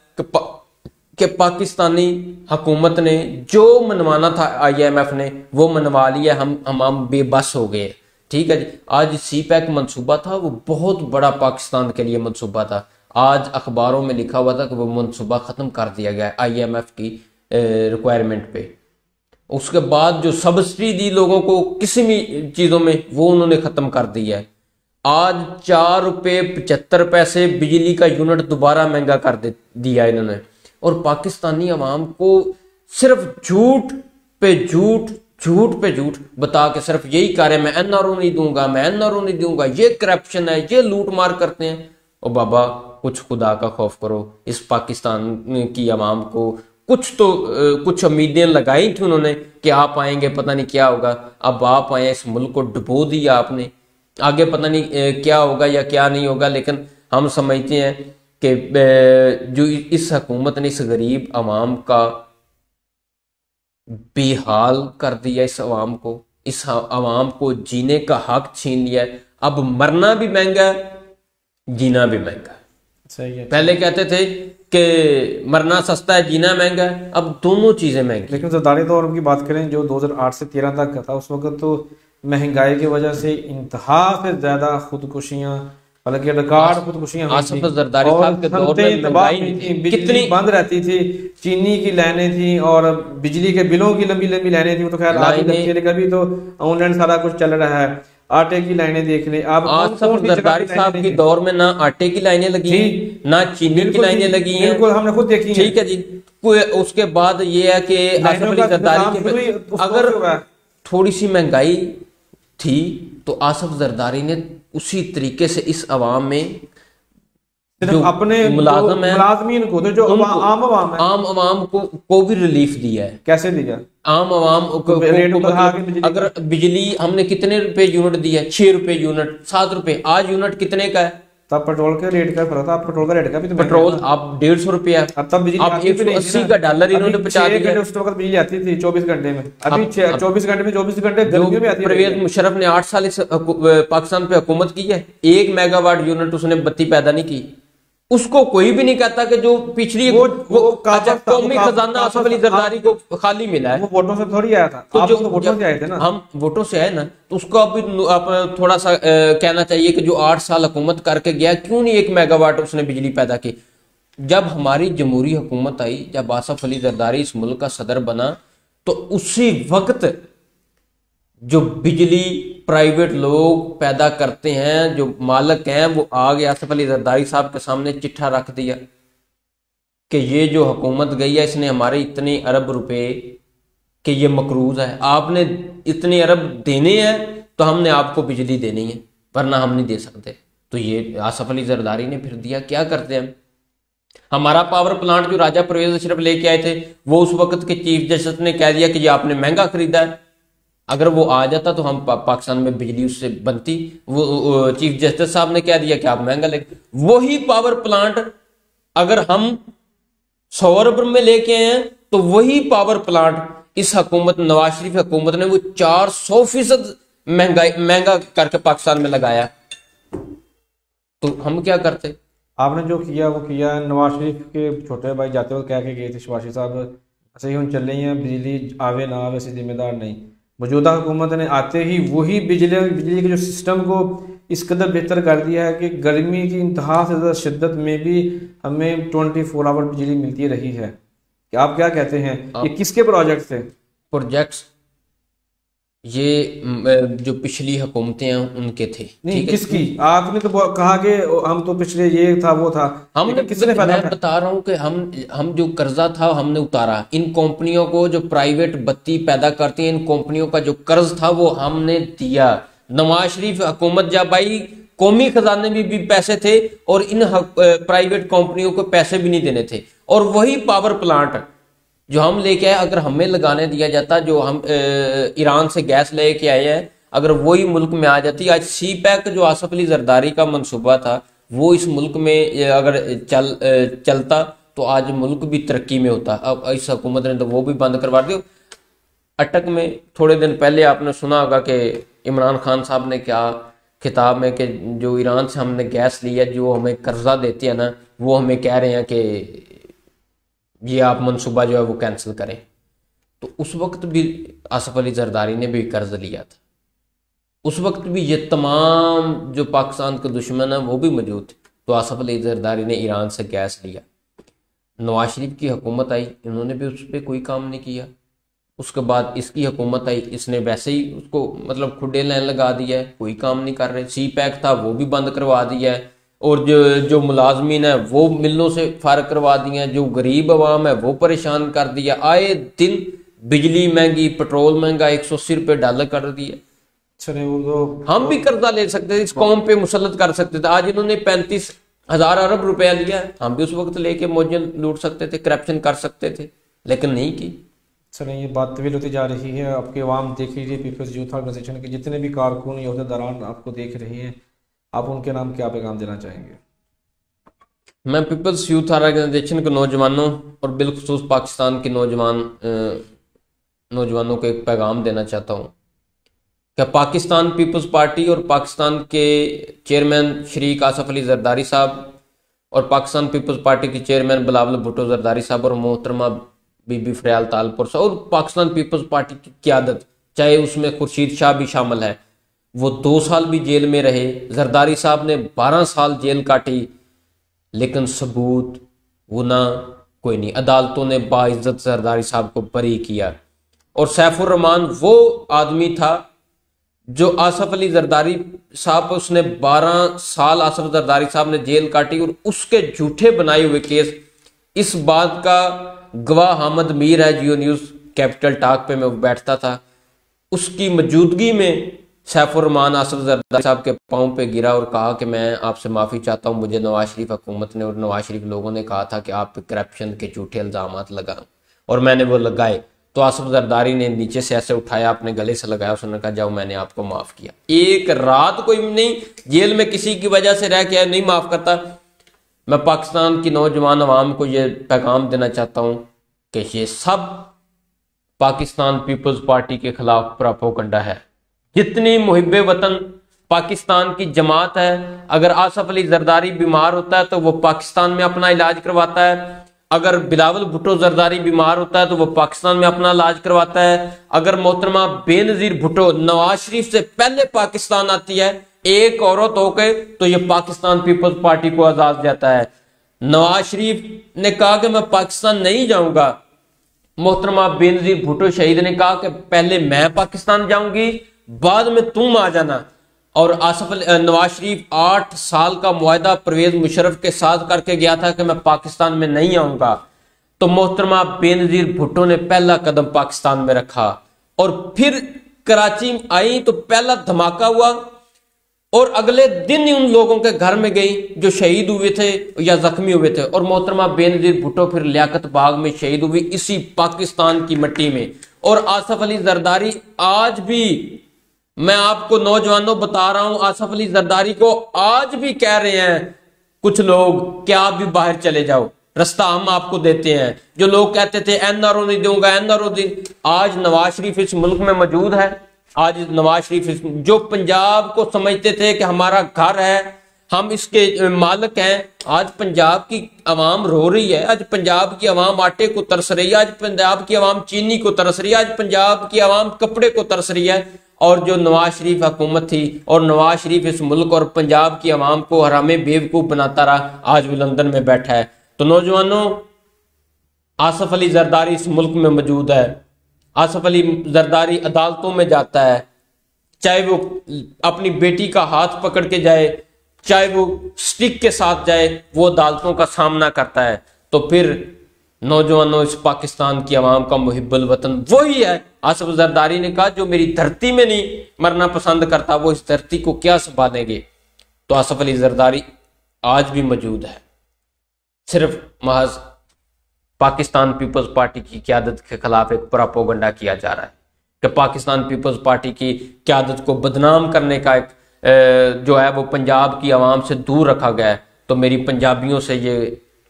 कि पाकिस्तानी हुकूमत ने जो मनवाना था आईएमएफ ने वो मनवा लिया, हम बेबस हो गए। ठीक है जी। आज सीपैक मंसूबा था, वो बहुत बड़ा पाकिस्तान के लिए मंसूबा था। आज अखबारों में लिखा हुआ था कि वो मंसूबा खत्म कर दिया गया आईएमएफ की रिक्वायरमेंट पे। उसके बाद जो सब्सिडी दी लोगों को किसी भी चीजों में, वो उन्होंने खत्म कर दी है। आज 4 रुपये 75 पैसे बिजली का यूनिट दोबारा महंगा कर दिया इन्होंने। और पाकिस्तानी अवाम को सिर्फ झूठ पे झूठ, झूठ पे झूठ बता के सिर्फ यही कह रहे हैं, मैं एनआरओ नहीं दूंगा, मैं एनआरओ नहीं दूंगा, ये करप्शन है, ये लूट मार करते हैं। और बाबा कुछ खुदा का खौफ करो, इस पाकिस्तान की अवाम को कुछ तो कुछ उम्मीदें लगाई थी उन्होंने कि आप आएंगे पता नहीं क्या होगा। अब आप आए, इस मुल्क को डुबो दिया आपने, आगे पता नहीं क्या होगा या क्या नहीं होगा। लेकिन हम समझते हैं कि जो इस हुकूमत ने इस गरीब अवाम का बेहाल कर दिया, इस अवाम को, इस अवाम को जीने का हक छीन लिया है। अब मरना भी महंगा है, जीना भी महंगा है। सही है। पहले कहते थे कि मरना सस्ता है, जीना महंगा है, अब दोनों चीजें महंगी। लेकिन जरदारी दौर की बात करें जो 2008 से 13 तक का था, उस वक्त तो महंगाई की वजह से इंतहा से ज्यादा खुदकुशियां, हालांकि रिकॉर्ड खुदकुशियां हुई आसिफ थी। जरदारी और साहब के दौर में सनतें तबाह महंगाई हुई थी, कितनी बिजली बंद रहती थी, चीनी की लाइनें थी और बिजली के बिलों की लंबी लंबी लाइनें थी। वो तो खैर आज कभी तो ऑनलाइन सारा कुछ चल रहा है। आटे की लाइनें देख लें आप। आसिफ जरदारी साहब के दौर में ना आटे की लाइनें लगी, ना चीनी की लाइनें लगी हैं, बिल्कुल हमने खुद देखी। ठीक है जी। उसके बाद ये है कि आसिफ अली जरदारी के अगर थोड़ी सी महंगाई थी तो आसिफ जरदारी ने उसी तरीके से इस अवाम में जो अपने मुलाजम है, मुलाजमीन को, तो जो आम अवाम है, आम अवाम को भी रिलीफ दिया है। कैसे दिया? आम अवाम को रेट बढ़ा के बिजली, अगर बिजली हमने कितने रुपए यूनिट दिया, 6 रुपए यूनिट, 7 रुपए। आज यूनिट कितने का है? तब पेट्रोल के रेट का फर्क था, पेट्रोल का रेट का भी तो पेट्रोल अब 150 रुपया, तब बिजली अब 180 का डॉलर इन्होंने पहुंचा दिया। उस वक्त बिजली आती थी 24 घंटे में, अभी 24 घंटे में 24 घंटे गर्मियों में आती है। परवेज मुशर्रफ ने 8 साल पाकिस्तान पे हुकूमत की है, 1 मेगावाट यूनिट उसने बत्ती पैदा नहीं की। उसको कोई भी नहीं कहता कि जो पिछली वो कौमी खजाना आसिफ अली जरदारी को खाली मिला है, वो वोटों से थोड़ी आया था। तो आप जो तो वोटों से आए थे ना, हम वोटों से आए ना, तो उसको अभी आप थोड़ा सा कहना चाहिए कि जो 8 साल हुकूमत करके गया, क्यों नहीं 1 मेगावाट उसने बिजली पैदा की। जब हमारी जमहूरी हुकूमत आई, जब आसिफ अली जरदारी इस मुल्क का सदर बना, तो उसी वक्त जो बिजली प्राइवेट लोग पैदा करते हैं, जो मालिक हैं, वो आगे आसिफ अली जरदारी साहब के सामने चिट्ठा रख दिया कि ये जो हुकूमत गई है, इसने हमारे इतने अरब रुपए कि ये मकरूज है, आपने इतने अरब देने हैं तो हमने आपको बिजली देनी है, वरना हम नहीं दे सकते। तो ये आसिफ अली जरदारी ने फिर दिया। क्या करते हैं? हमारा पावर प्लांट जो राजा परवेज अशरफ लेके आए थे, वो उस वक्त के चीफ जस्टिस ने कह दिया कि ये आपने महंगा खरीदा है। अगर वो आ जाता तो हम पाकिस्तान में बिजली उससे बनती। वो चीफ जस्टिस साहब ने कह दिया कि आप महंगा लेके, वही पावर प्लांट अगर हम 100 अरब में लेके आए हैं, तो वही पावर प्लांट इस हुकूमत, नवाज शरीफ हुकूमत ने वो 400% महंगा करके पाकिस्तान में लगाया। तो हम क्या करते? आपने जो किया वो किया। नवाज शरीफ के छोटे भाई जाते वक्त कह के गए थे शबाशी साहब, सही हम चल रही हैं, बिजली आवे ना आवे से जिम्मेदार नहीं। मौजूदा हुकूमत ने आते ही वही बिजली के जो सिस्टम को इस कदर बेहतर कर दिया है कि गर्मी की इंतहा से ज़्यादा शिद्दत में भी हमें 24 आवर बिजली मिलती रही है। आप क्या कहते हैं, ये किसके प्रोजेक्ट थे? प्रोजेक्ट्स ये जो पिछली हुकूमतें हैं उनके थे। नहीं, किसकी? आपने तो कहा कि हम तो पिछले ये था वो था, हमने किसने फायदा? मैं बता रहा हूँ कि हम जो कर्जा था हमने उतारा। इन कंपनियों को जो प्राइवेट बत्ती पैदा करती हैं, इन कंपनियों का जो कर्ज था वो हमने दिया। नवाज शरीफ हुकूमत जब आई, कौमी खजाने में भी पैसे थे और इन प्राइवेट कंपनियों को पैसे भी नहीं देने थे। और वही पावर प्लांट जो हम लेके आए, अगर हमें लगाने दिया जाता, जो हम ईरान से गैस लेके आए हैं, अगर वही मुल्क में आ जाती, आज सी पैक जो आसिफ अली जरदारी का मंसूबा था वो इस मुल्क में अगर चलता तो आज मुल्क भी तरक्की में होता। अब इस हुकूमत ने तो वो भी बंद करवा दिया। अटक में थोड़े दिन पहले आपने सुना होगा कि इमरान खान साहब ने क्या खिताब में कि जो ईरान से हमने गैस ली है, जो हमें कर्जा देती है ना, वो हमें कह रहे हैं कि ये आप मंसूबा जो है वो कैंसिल करें। तो उस वक्त भी आसिफ अली जरदारी ने भी कर्ज लिया था। उस वक्त भी ये तमाम जो पाकिस्तान के दुश्मन है वो भी मौजूद थे। तो आसिफ अली जरदारी ने ईरान से गैस लिया। नवाज शरीफ की हुकूमत आई, इन्होंने भी उस पर कोई काम नहीं किया। उसके बाद इसकी हुकूमत आई, इसने वैसे ही उसको मतलब खुडे लाइन लगा दिया है, कोई काम नहीं कर रहे। सी पैक था वो भी बंद करवा दिया है, और जो मुलाजमीन है वो मिलों से फारग करवा दिया है, जो गरीब आवाम है वो परेशान कर दिया। आए दिन बिजली महंगी, पेट्रोल महंगा, 180 रुपये डॉलर कर दिया। चले वो तो हम भी कर्जा ले सकते थे, इस कौम पे मुसलत कर सकते थे। आज इन्होंने 35,000 अरब रुपया लिया, हम भी उस वक्त लेके मौजें लूट सकते थे, करप्शन कर सकते थे, लेकिन नहीं की। चलें, ये बात तवील होती जा रही है। आपके अवाम देख लीजिए, पीपल्स यूथ ऑर्गेनाइजेशन के जितने भी कारकुन या अहदेदारान आपको देख रहे हैं, आप उनके नाम क्या पैगाम देना चाहेंगे? मैं पीपल्स यूथ ऑर्गेनाइजेशन के नौजवानों और बिलखुसूस पाकिस्तान के नौजवानों को एक पैगाम देना चाहता हूँ कि पाकिस्तान पीपल्स पार्टी और पाकिस्तान के चेयरमैन शरीक आसफ अली जरदारी साहब और पाकिस्तान पीपल्स पार्टी के चेयरमैन बिलावल भुट्टो जरदारी साहब और मोहतरमा बीबी फरियाल तालपुर साहब और पाकिस्तान पीपल्स पार्टी की क़यादत, चाहे उसमें खुर्शीद शाह भी शामिल है, वो 2 साल भी जेल में रहे। जरदारी साहब ने 12 साल जेल काटी, लेकिन सबूत वो ना कोई नहीं। अदालतों ने बाइज्जत जरदारी साहब को बरी किया। और सैफुर रहमान वो आदमी था जो आसफ अली जरदारी साहब, उसने 12 साल आसफ जरदारी साहब ने जेल काटी और उसके झूठे बनाए हुए केस। इस बात का गवाह हामिद मीर है, जियो न्यूज कैपिटल टॉक पे मैं बैठता था, उसकी मौजूदगी में सैफुर रहमान आसफ जरदारी साहब के पांव पे गिरा और कहा कि मैं आपसे माफ़ी चाहता हूं, मुझे नवाज शरीफ हुकूमत ने और नवाज शरीफ लोगों ने कहा था कि आप पे करप्शन के झूठे इल्ज़ामात लगाओ, और मैंने वो लगाए। तो आसफ जरदारी ने नीचे से ऐसे उठाया, अपने गले से लगाया, उसने कहा जाओ मैंने आपको माफ़ किया। एक रात कोई नहीं जेल में किसी की वजह से रह के नहीं माफ़ करता। मैं पाकिस्तान की नौजवान अवाम को ये पैगाम देना चाहता हूँ कि ये सब पाकिस्तान पीपल्स पार्टी के खिलाफ प्रोपेगेंडा है। जितनी मुहिब्बे वतन पाकिस्तान की जमात है, अगर आसफ अली जरदारी बीमार होता है तो वो पाकिस्तान में अपना इलाज करवाता है। अगर बिलावल भुट्टो जरदारी बीमार होता है तो वो पाकिस्तान में अपना इलाज करवाता है। अगर मोहतरमा बेनजीर भुट्टो नवाज शरीफ से पहले पाकिस्तान आती है एक औरत होकर, तो ये पाकिस्तान पीपल्स पार्टी को आजाद जाता है। नवाज शरीफ ने कहा कि मैं पाकिस्तान नहीं जाऊंगा, मोहतरमा बेनजीर भुट्टो शहीद ने कहा कि पहले मैं पाकिस्तान जाऊंगी, बाद में तुम आ जाना। और नवाज शरीफ 8 साल का मुआहदा परवेज मुशर्रफ के साथ करके गया था कि मैं पाकिस्तान में नहीं आऊंगा। तो मोहतरमा बेनजीर भुट्टो ने पहला कदम पाकिस्तान में रखा और फिर कराची आई तो पहला धमाका हुआ, और अगले दिन ही उन लोगों के घर में गई जो शहीद हुए थे या जख्मी हुए थे। और मोहतरमा बेनजीर भुट्टो फिर लियाकत बाग में शहीद हुई, इसी पाकिस्तान की मिट्टी में। और आसफ अली जरदारी आज भी, मैं आपको नौजवानों बता रहा हूं, आसफ अली जरदारी को आज भी कह रहे हैं कुछ लोग कि आप भी बाहर चले जाओ, रास्ता हम आपको देते हैं। जो लोग कहते थे एनआरओ नहीं दूंगा, एनआरओ दी, आज नवाज शरीफ इस मुल्क में मौजूद है। आज नवाज शरीफ जो पंजाब को समझते थे कि हमारा घर है, हम इसके मालिक हैं, आज पंजाब की आवाम रो रही है। आज पंजाब की आवाम आटे को तरस रही है, आज पंजाब की आवाम चीनी को तरस रही है, आज पंजाब की आवाम कपड़े को तरस रही है। और जो नवाज शरीफ हुकूमत थी और नवाज शरीफ इस मुल्क और पंजाब की आवाम को हरामे बेवकूफ बनाता रहा, आज वो लंदन में बैठा है। तो नौजवानों, आसफ अली जरदारी इस मुल्क में मौजूद है। आसफ अली जरदारी अदालतों में जाता है, चाहे वो अपनी बेटी का हाथ पकड़ के जाए, चाहे वो स्टिक के साथ जाए, वो अदालतों का सामना करता है। तो फिर नौजवानों, इस पाकिस्तान की आवाम का मुहिब्बुल वतन वही है। आसफ जरदारी ने कहा जो मेरी धरती में नहीं मरना पसंद करता वो इस धरती को क्या संभालेंगे। तो आसफ अली जरदारी आज भी मौजूद है। सिर्फ महज पाकिस्तान पीपल्स पार्टी की क़यादत के खिलाफ एक प्रोपेगेंडा किया जा रहा है कि पाकिस्तान पीपल्स पार्टी की क़यादत को बदनाम करने का एक जो है वो पंजाब की आवाम से दूर रखा गया है। तो मेरी पंजाबियों से ये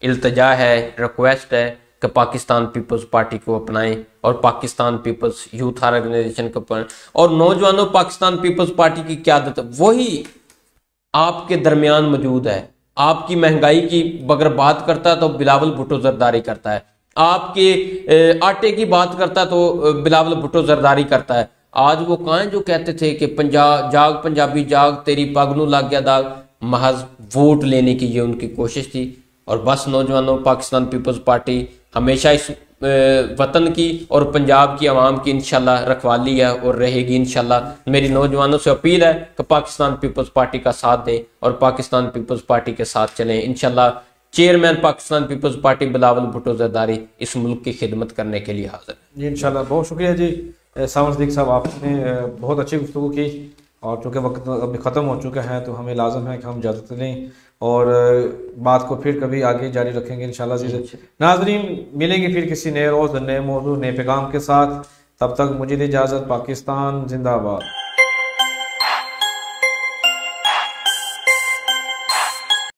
इल्तजा है, रिक्वेस्ट है कि पाकिस्तान पीपल्स पार्टी को अपनाएं और पाकिस्तान पीपल्स यूथ ऑर्गेनाइजेशन को अपनाएं। और नौजवानों, पाकिस्तान पीपल्स पार्टी की क़यादत वही आपके दरमियान मौजूद है। आपकी महंगाई की अगर बात करता है तो बिलावल भुट्टो जरदारी करता है, आपके आटे की बात करता है तो बिलावल भुट्टो जरदारी करता है। आज वो कहाँ जो कहते थे कि जाग पंजाबी जाग, तेरी पग नूं लग गया दाग। महज वोट लेने की ये उनकी कोशिश थी। और बस नौजवानों, पाकिस्तान पीपल्स पार्टी हमेशा इस वतन की और पंजाब की आवाम की इंशाल्लाह रखवाली है और रहेगी इंशाल्लाह। मेरी नौजवानों से अपील है कि पाकिस्तान पीपल्स पार्टी का साथ दें और पाकिस्तान पीपल्स पार्टी के साथ चलें। इंशाल्लाह chairman Pakistan Peoples Party Bilawal Bhutto Zardari इस मुल्क की खिदमत करने के लिए हाजिर है जी। इंशाल्लाह बहुत शुक्रिया जी सावन सिद्दीकी साहब, आपने बहुत अच्छी गुफ्तगू की। और चूँकि वक्त अभी ख़त्म हो चुका है तो हमें लाजम है कि हम इजाज़त लें और बात को फिर कभी आगे जारी रखेंगे इंशाल्लाह अज़ीज़ नाज़रीन। मिलेंगे फिर किसी नए रोज़, नए मौजू, नए पैगाम के साथ। तब तक मुझे दी इजाज़त। पाकिस्तान जिंदाबाद।